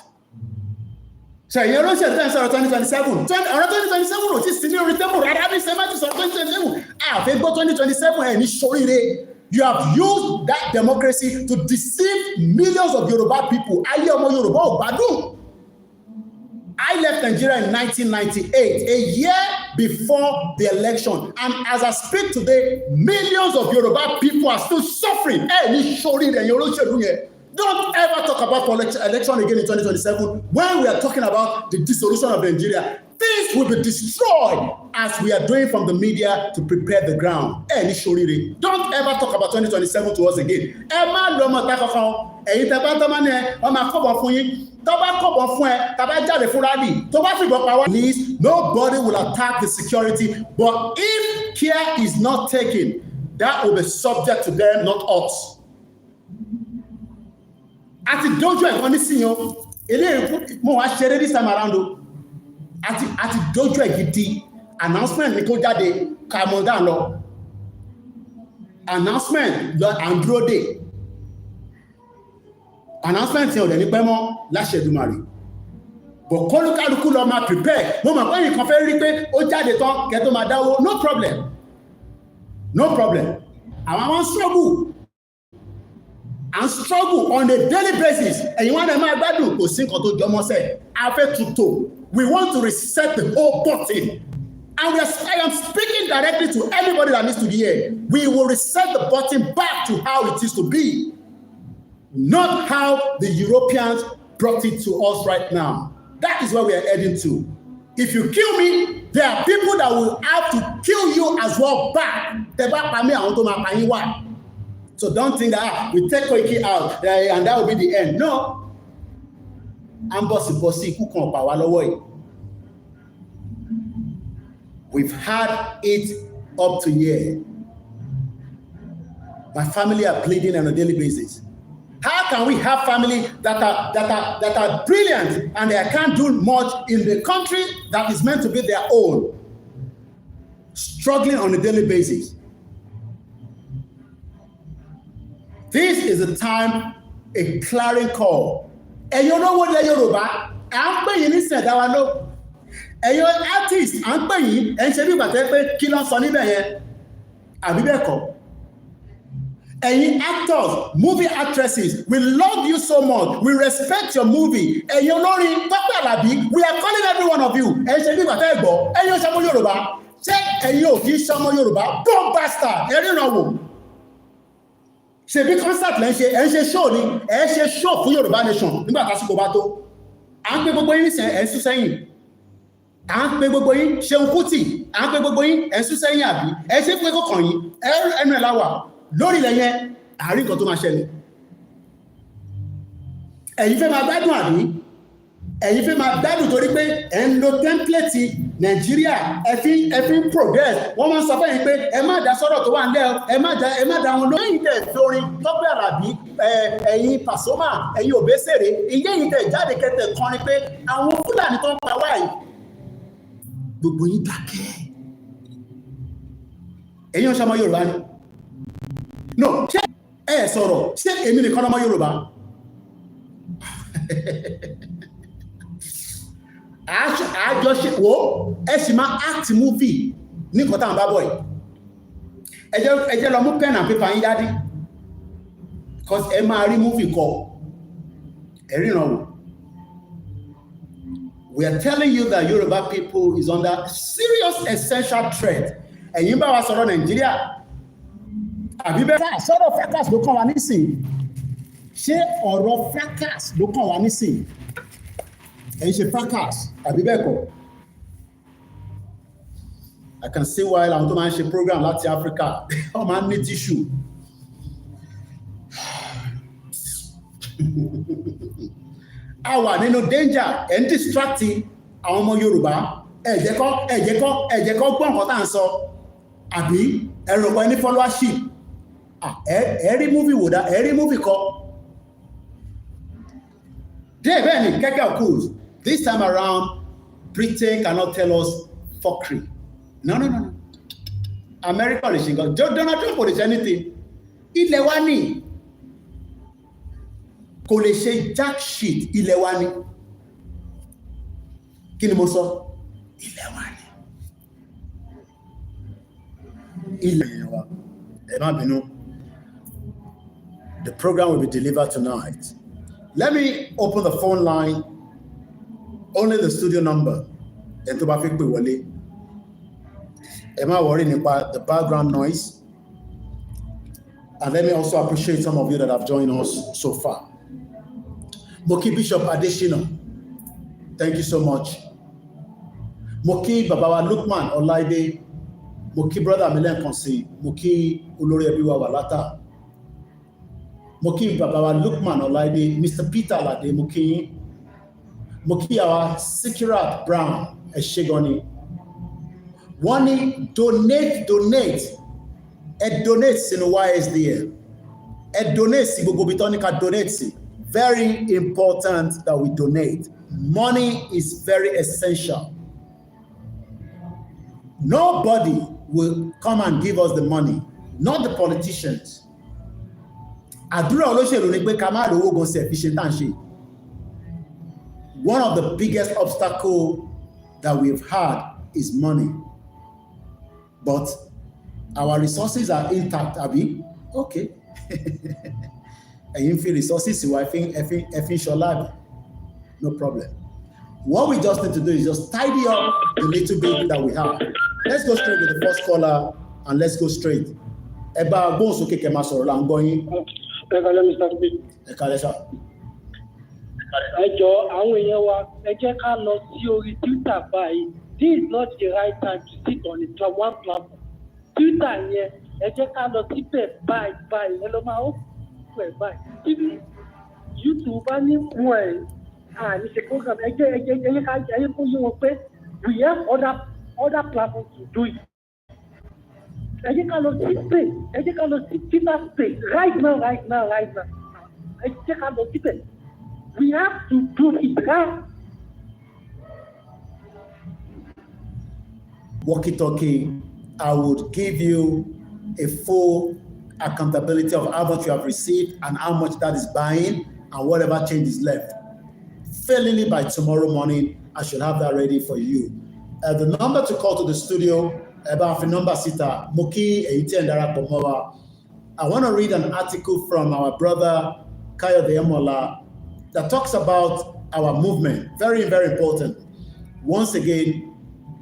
So you don't say 2027. 2027 ò ti sí ní orí table rárá bí sẹ́mẹ́tì sọ 2027. Fẹ́ gbọ́ 2027 ẹ̀ ní ṣoríire. You have used that democracy to deceive millions of Yoruba people. Ayé ọmọ Yorùbá ò gbádùn. I left Nigeria in 1998, a year before the election. And as I speak today, millions of Yoruba people are still suffering. Don't ever talk about election again in 2027 when we are talking about the dissolution of Nigeria. Things will be destroyed as we are doing from the media to prepare the ground. Don't ever talk about 2027 to us again. Please, nobody will attack the security, but if care is not taken, that will be subject to them, not us. Àti dojú ẹ̀ wọ́n ní sí yan, eléyìí mo wá ṣeré this time around. Àti dojú ẹ̀ gidi, announcement ní kó jáde, calm down lọ. Announcement lọ Andrew Day. Announcement yẹn ò dẹ̀ ní pẹ́ mọ́ láṣẹ Èdùmàrè. But kólúkálukú lọ máa prepare. Mo mọ̀ pé nǹkan fẹ́ rí pé ó jáde tán kẹ́ tó máa dáwó. No problem. No problem. Àwọn máa ń struggle. And struggle on a daily basis. And you want to make bad look, sink or to Jomose. We want to reset the whole button. And I am speaking directly to everybody that needs to be here. We will reset the button back to how it used to be. Not how the Europeans brought it to us right now. That is where we are heading to. If you kill me, there are people that will have to kill you as well back. So don't think that we take Koiki out and that will be the end. No. We've had it up to here. My family are bleeding on a daily basis. How can we have family that are brilliant and they can't do much in the country that is meant to be their own, struggling on a daily basis? This is a time, a clarion call. And you know what, Yoruba? I'm paying this set. I know. And your artist, I'm paying, and Shebi Batepe, Kilon Sonny Behe, Abibeko. And you actors, movie actresses, we love you so much. We respect your movie. And you're not in Papa Labi. We are calling every one of you. And Shebi Batebo, and you're Shamo Yoruba. Check and you, Shamo Yoruba. Go bastard. And you know. ṣebí concert lẹ́ ń ṣe show ni ẹ ṣe show fún Yorùbá nation nígbà tásìkò bá tó à ń pè gbogbo yín sẹ́yìn ẹ̀ ń sún sẹ́yìn à ń pè gbogbo yín Ṣeun Kútì à ń pè gbogbo yín ẹ̀ ń sún sẹ́yìn àbí ẹ ṣe pé kó kàn yín ẹnu ẹ̀ láwà lórí ilẹ̀ yẹn àárín nǹkan tó máa ṣẹlẹ̀ ẹ̀yin fẹ́ máa gbádùn àbí ẹ̀yin fẹ́ máa gbádùn torí pé ẹ̀ ń lo template Nàìjíríà ẹ fi ń progress wọ́n máa ń sọ fẹ́ yín pé ẹ má dá sọ́rọ̀ tó wà ń lẹ́ ẹ má dá wọn lóyìn tẹ̀ fi orin Tọ́pẹ́ Àlàbí ẹ̀yin Pasuma ẹ̀yin Òbésèré ìyẹ́ yìí tẹ̀ jáde kẹtẹ̀ kọrin pé àwọn Fúlàní tó ń pa wáyé gbogbo yín dákẹ́ ẹ̀yin ọ̀ṣọ́ ọmọ Yorùbá ni no ṣé ẹ sọ̀rọ̀ ṣé èmi nìkan ọmọ Yorùbá àjọṣe wo ẹ sì máa act movie ní nǹkan táwọn bá bọ̀ yìí ẹ jẹ́ lọ mú pen and paper yín dádí because ẹ máa rí movie kọ ẹ ríran wò. We are telling you that Yoruba people is under serious essential threat. Ẹ̀yin bá wa sọ̀rọ̀ Nàìjíríà àbí bẹ́ẹ̀ sọ̀rọ̀ fracas ló kàn wá nísìn ṣé ọ̀rọ̀ fracas ló kàn wá nísìn ẹ̀yin ṣe fracas àbí bẹ́ẹ̀ kọ́. I can see why àwọn tó máa ń ṣe program láti Africa wọ́n máa ń ní tissue. A wà nínú danger ẹ̀ ń distract àwọn ọmọ Yorùbá ẹ jẹ́ kó gbọ́ nǹkan tá à ń sọ àbí ẹ̀rọ kan ní followership ẹ rí movie wò dá ẹ rí movie kọ. Díẹ̀ bẹ́ẹ̀ ni kẹ́kẹ́ ọ̀kùn this time around Britain cannot tell us fuckery. No. America lè ṣe nǹkan Donald Trump kò lè ṣe anything ilẹ̀ wa ní kò lè ṣe jack shit ilẹ̀ wa ní kí ni mo sọ ilẹ̀ wa ní ilẹ̀ wa ẹ má bínú. The program will be delivered tonight. Let me open the phone line, only the studio number ẹni tó bá fi pè wọlé ẹ má worry nípa the background noise, and let me also appreciate some of you that have joined us so far. Moki Bishop Adeshina, thank you so much. Moki Babawa Lukman Olaide, Moki Brother Milen Konsi, Moki Olori Ebiwa Walata, Moki Babawa Lukman Olaide, Mr. Peter Alade, Moki our Sikirat Brown Eshegoni. Wani donate. Ed donates in YSDL. Ed donates Bitonika donates. Very important that we donate. Money is very essential. Nobody will come and give us the money, not the politicians. One of the biggest obstacles that we've had is money. But our resources are intact, Abi. Okay. And you feel resources, so I think Shola, no problem. What we just need to do is just tidy up the little bit that we have. Let's go straight with the first caller and let's go straight. Eba Bonso Keke Masoro, I'm going. Twitter báyìí. This is not the right time to sit on it from one platform. Twitter yẹn ẹ jẹ́ ká lọ síbẹ̀ báyìí ẹ lọ máa ó fún ẹ̀ báyìí. Tíbi YouTube bá ní fún ẹ̀ ní ṣe program ẹ jẹ́ ká kó yé wọn pé we have other platforms to do it. Ẹ jẹ́ ká lọ sí space ẹ jẹ́ ká lọ sí Twitter space right now. Ẹ jẹ́ ká lọ síbẹ̀. We have to do it right. Walkie-talkie, I would give you a full accountability of how much you have received and how much that is buying and whatever change is left. Failingly by tomorrow morning, I should have that ready for you. The number to call to the studio, about the number sita, Moki Eitendara Pomowa. I want to read an article from our brother Kayo Demola that talks about our movement. Very, very important. Once again,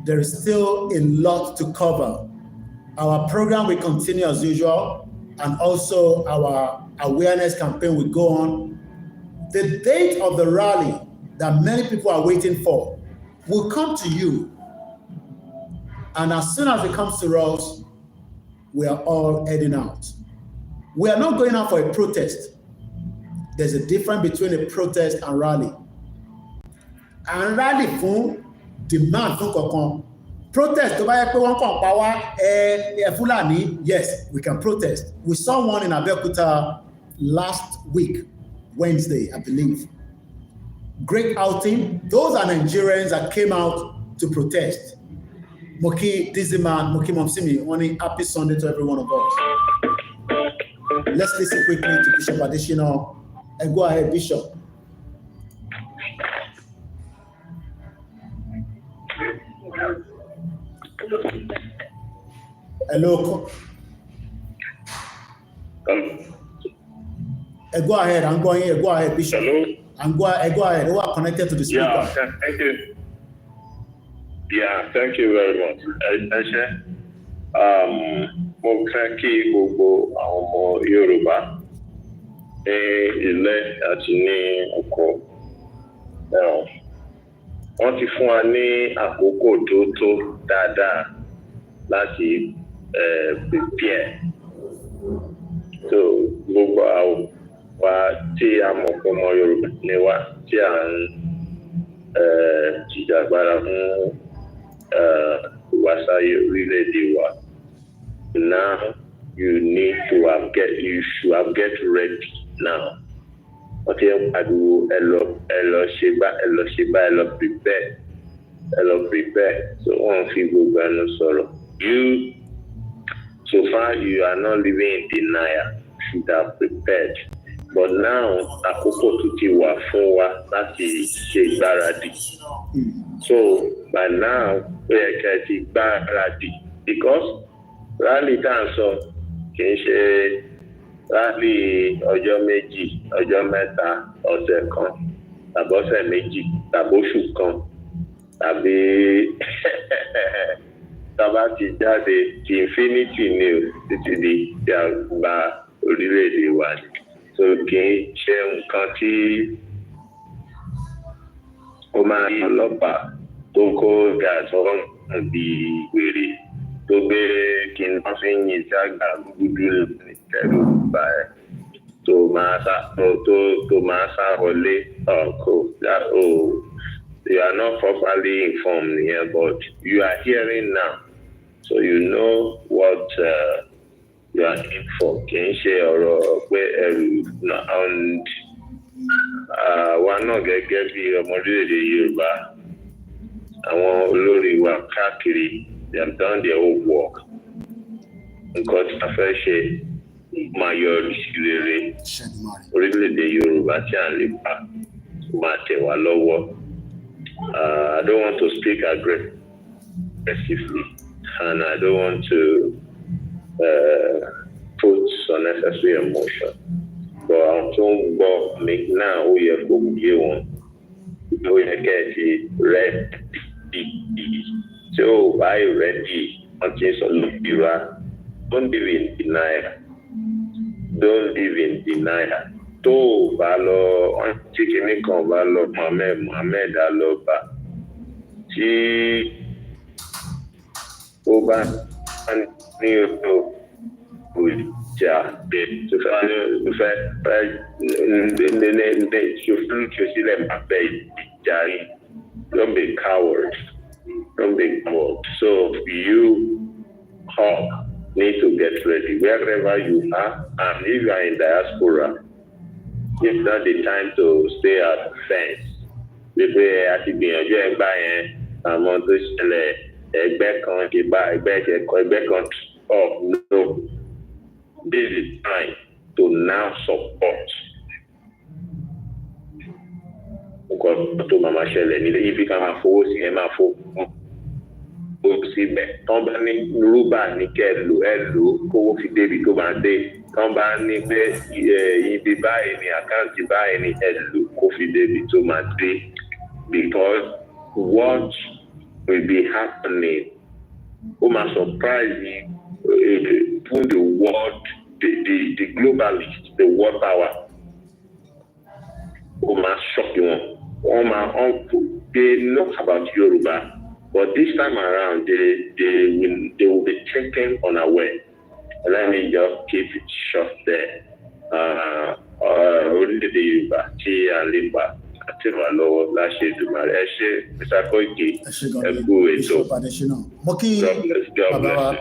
there is still a lot to cover. Our program will continue as usual. and also our awareness campaign will go on. The date of the rally that many people are waiting for will come to you. And as soon as it comes to us, we are all heading out. We are not going out for a protest. There's a difference between a protest and rally. And rally fún demand fún kankan. Protest, tó bá yẹ pé wọ́n kàn pa wá Fulani, yes, we can protest. We saw one in Abeokuta last week, Wednesday, I believe. Great outing. Those are Nigerians that came out to protest. Moki Diziman, Moki Momsimi, only happy Sunday to every one of us. Let's listen quickly to Bishop Additional. And go ahead, Bishop. Hello. Go ahead. I'm going here. Go ahead, Bishop. Hello. And go ahead. Who are connected to the speaker? Yeah, thank you. Yeah, thank you very much. Mo fẹ́ kí gbogbo àwọn ọmọ Yorùbá ní ilé àti ní oko. Wọ́n ti fún wa ní àkókò tó dáadáa láti prepare. So gbogbo àwọn wa tí a mọ̀ pé ọmọ Yorùbá ni wá tí à ń jìjàgbara fún ìwàsáyé orílẹ̀-èdè wa. Now you should have get ready now. Okay, prepare. So on people you so far you are not living in denial. Should have prepared. But now àkókò tó ti wà fún wa láti ṣe ìgbáradì. So by now we are getting ìgbáradì because rally tá à ń sọ kì í ṣe rally ọjọ́ méjì, ọjọ́ mẹ́ta, ọ̀sẹ̀ kan, tàbọ́sẹ̀ méjì, tàbóṣù kan, tàbí tàbá ti jáde ti infinity ni o títí di ti àgbà orílẹ̀-èdè wa ni. So kì í ṣe nǹkan tí ó máa ń ọlọ́pàá tó kó gàtọ́ bí wèrè. tó gbé kí n bá fi ń yin ìṣàgbà dúdú ẹrù bá ẹ tó máa sá wọlé you are not properly informed here, but you are hearing now, so you know what you are in for. Kì í ṣe ọ̀rọ̀ pé ẹrù and wa náà gẹ́gẹ́ bí ọmọdé-èdè Yorùbá àwọn olórí wa káàkiri. They have done their own work. Nǹkan tí a fẹ́ ṣe máa yọrí sí rere. Orílẹ̀-èdè Yorùbá tí à ń lè pa máa tẹ̀ wá lọ́wọ́. I don't want to speak aggressively, and I don't want to put unnecessary emotion. But àwọn tó ń gbọ́ mi náà ó yẹ kó yé wọn. Ó yẹ kẹ́ ẹ ti ready. So I ready until Solubira. Don't live in denial. Don't live in denial. To balo antikini kan balo Mohammed aloba. Tí ó bá ní o jà de to fẹ́ sílẹ̀ máa bẹ ìjà. Don't be coward. Don't be bored. So you all need to get ready wherever you are, and if you are in diaspora, it's not the time to stay at the fence. Pé a ti gbìyànjú ẹgbà yẹn àmọ́ tó ṣẹlẹ̀ ẹgbẹ́ kan ti bá ẹgbẹ́ kan no. This is time to now support. Nǹkan tó máa ṣẹlẹ̀ nílé ibi ká máa fowó sí ẹ máa fowó síbẹ̀ tán bá ní rúbà ní kẹ́ ẹ lò kówó fi débi tó máa dé tán bá ní pé ibi báyìí ní àkáǹtì báyìí ní ẹ lò kó fi débi tó máa dé, because what will be happening ó máa surprise you, put the world the globalists, the world power. They know about Yoruba, but this time around they will be taken unaware. Let me just keep it short there. Only the Yoruba, Limba, Atimalo, Lashe, Dumareshe, Mr. Koiki, Bishop Adeshina. Moki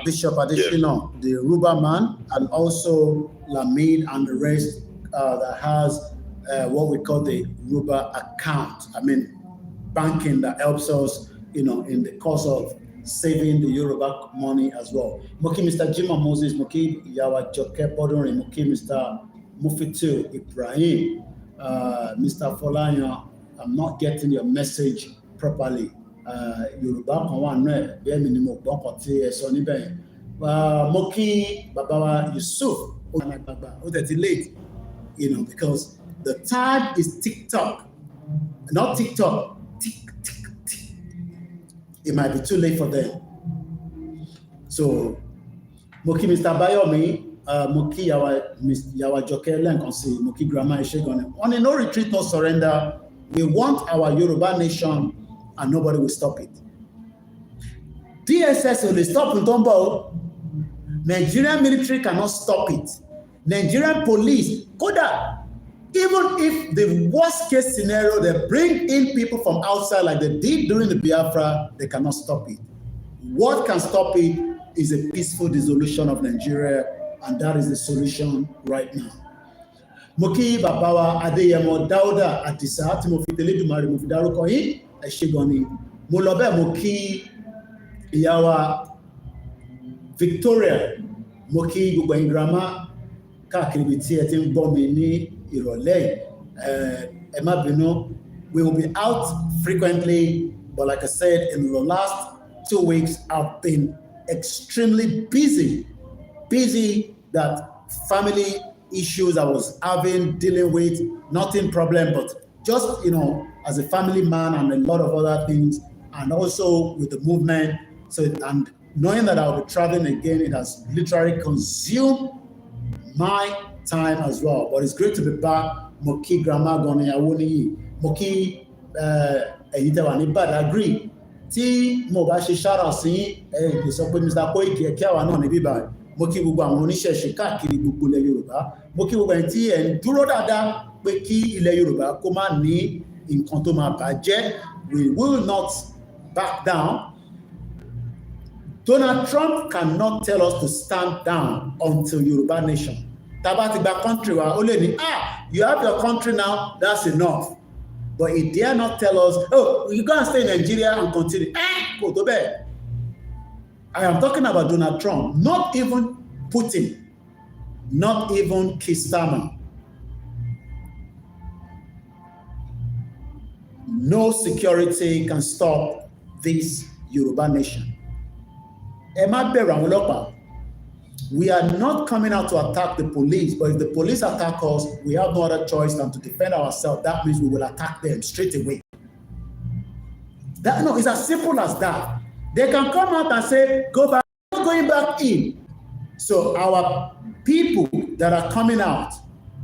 Bishop Adeshina, the Yoruba man, and also Lamid and the rest that has what we call the Yoruba account. I mean, banking that helps us, in the course of saving the Yoruba money as well. Moki Mr. Jima Moses, Moki Yawa Joke Bodori, Moki Mr. Mufitu Ibrahim, Mr. Folanya, I'm not getting your message properly. Yoruba kan wà nù bẹ́ẹ̀ mi ni mo gbọ́ kan tí ẹ sọ níbẹ̀. Moki Babawa Yusuf, ó tẹ̀ late, because the tag is TikTok, not TikTok. It might be too late for them. So, Moki Mr. Bayomi, Moki Yawa Joke Lenkonsi, Moki Grandma Ishegoni. On a no retreat, no surrender. We want our Yoruba nation, and nobody will stop it. DSS will stop Ntombo. Nigerian military cannot stop it. Nigerian police, Koda. Even if the worst case scenario, they bring in people from outside like they did during the Biafra, they cannot stop it. What can stop it is a peaceful dissolution of Nigeria, and that is the solution right now. Moki Babawa Adeyemo Dauda Atisa tí mo fi tẹ̀lédùmarè mo fi dárúkọ yín ẹ ṣé gan ni. Mo lọ bẹ́ẹ̀ mo kí ìyá wa Victoria, mo kí gbogbo ẹ̀yin grandma káàkiri ibi tí ẹ ti ń gbọ́ mi ní ìrọ̀lẹ́ ẹ má bínú. We will be out frequently, but like I said, in the last 2 weeks, I've been extremely busy that family issues I was dealing with, nothing problem, but just, as a family man and a lot of other things, and also with the movement. So, and knowing that I'll be traveling again, it has literally consumed my time as well. But it's great to be back. Moki Grandma Goni Awoni, Moki Eyitewa ni Badagry. Tí mo bá ṣe ṣára sí lè sọ pé Mr. Koiki ẹ̀kẹ́ àwa náà ní bíbá. Mo kí gbogbo àwọn oníṣẹ̀ṣe káàkiri gbogbo ilẹ̀ Yorùbá. Mo kí gbogbo ẹni tí ẹ̀ ń dúró dáadáa pé kí ilẹ̀ Yorùbá kó má ní nǹkan tó máa bàjẹ́. We will not back down. Donald Trump cannot tell us to stand down until Yoruba nation. Taba ti gba country wa, ó lè ní, you have your country now, that's enough. But he dare not tell us, you go and stay in Nigeria and continue. Kò tó bẹ́ẹ̀. I am talking about Donald Trump, not even Putin, not even Keir Starmer. No security can stop this Yoruba nation. Ẹ má bẹ̀rù àwọn ọlọ́pàá. We are not coming out to attack the police, but if the police attack us, we have no other choice than to defend ourselves. That means we will attack them straight away. It's as simple as that. They can come out and say, go back, not going back in. So our people that are coming out,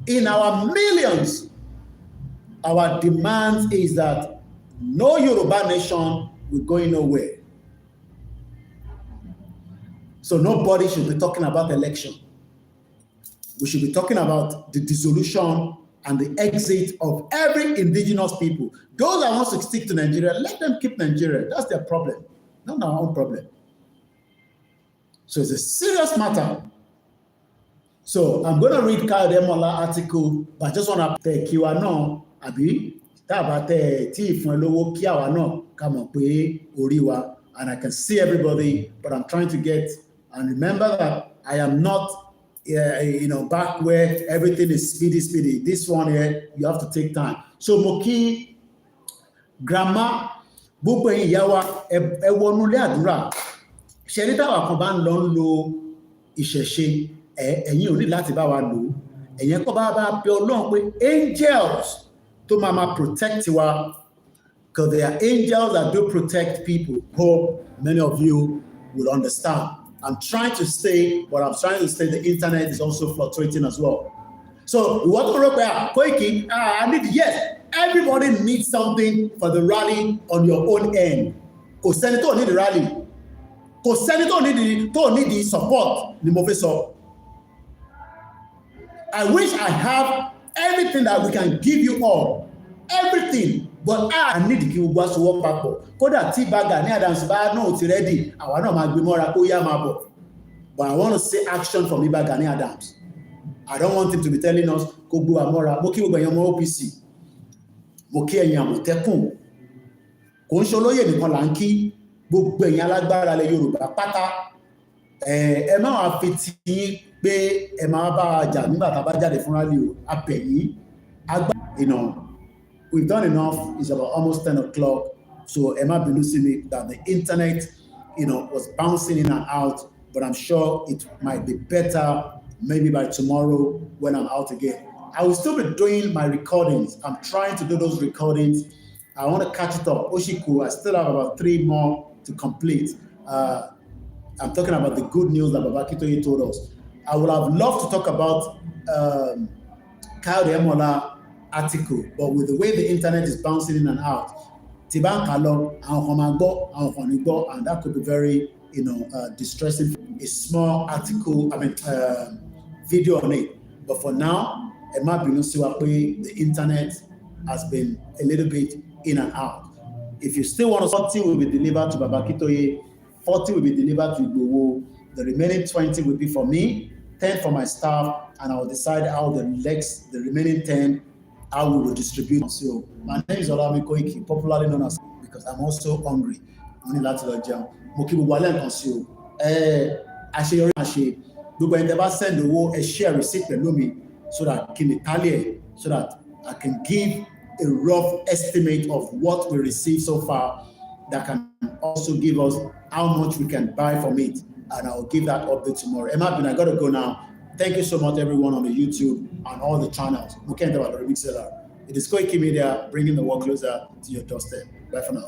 in our millions, our demand is that no Yoruba nation will go nowhere. So nobody should be talking about election. We should be talking about the dissolution and the exit of every indigenous people. Those that want to stick to Nigeria, let them keep Nigeria. That's their problem, not our own problem. So it's a serious matter. So I'm going to read Kayode Mola article, but I just want to tell you now, Abi, and I can see everybody, but I'm trying to get, and remember that I am not, back where everything is speedy. This one here, you have to take time. So Moki, Grandma, gbogbo ẹ̀yin ìyá wa ẹ wọnú ilé àdúrà. Ṣé táwa kan bá ń lọ ń lo ìṣẹ̀ṣe ẹ̀yin ò ní láti bá wa lò. Ẹ̀yin kọ́ bá bẹ Ọlọ́run pé angels tó máa protect wa, because there are angels that do protect people. Hope many of you will understand. I'm trying to stay, but I'm trying to stay. The internet is also fluctuating as well. So what Koiki, I need, yes, everybody needs something for the rally on your own end. Kò sẹ́ni tó need the rally. Kò sẹ́ni tó need the support ni mo fẹ́ sọ. I wish I have everything that we can give you all. Everything. But I need kí gbogbo aṣọ wọ́n papọ̀. Kódà tí Gani Adams bá náà ti ready, àwa náà máa gbé mọ́ra kó yá máa bọ̀. But I want to see action from Gani Adams. I don't want him to be telling us kó gbé wa mọ́ra. Mo kí gbogbo ẹ̀yin ọmọ OPC. Mo kí ẹ̀yin Àmọ̀tẹ́kùn. Kò ń ṣe olóyè nìkan là ń kí gbogbo ẹ̀yin alágbára ilẹ̀ Yorùbá pátá. Ẹ má wá fi tiyín pé ẹ máa bá wa jà nígbà tá a bá jáde fún rally o. Abẹ̀yìn agbá, we've done enough. It's about almost 10 o'clock. So Emma Belusimi, that the internet, was bouncing in and out, but I'm sure it might be better maybe by tomorrow when I'm out again. I will still be doing my recordings. I'm trying to do those recordings. I want to catch it up. Oshiku, I still have about 3 more to complete. I'm talking about the good news that Baba Akintoye told us. I would have loved to talk about Kyle Demola article, but with the way the internet is bouncing in and out, and that could be very, distressing. A small article, video on it. But for now, the internet has been a little bit in and out. If you still want to, 40 will be delivered to Baba Akintoye, 40 will be delivered to Igboho. The remaining 20 will be for me, 10 for my staff, and I will decide how the remaining 10, how we will distribute. So my name is OLAYOMI Koiki, popularly known as, because I'm also hungry. Mo ní láti lọ jẹun. Mo kí gbogbo alẹ́ nǹkan sí o. Àṣeyọrí àṣe. Gbogbo ẹni tẹ́ bá send owó, ẹ share receipt pẹ̀lú mi so that kí n tally ẹ̀, so that I can give a rough estimate of what we received so far that can also give us how much we can buy from it. And I will give that update tomorrow. Emma, I got to go now. Thank you so much, everyone on the YouTube and all the channels. We can't talk about the remix seller. It is Koikimedia, bringing the world closer to your doorstep. Bye for now.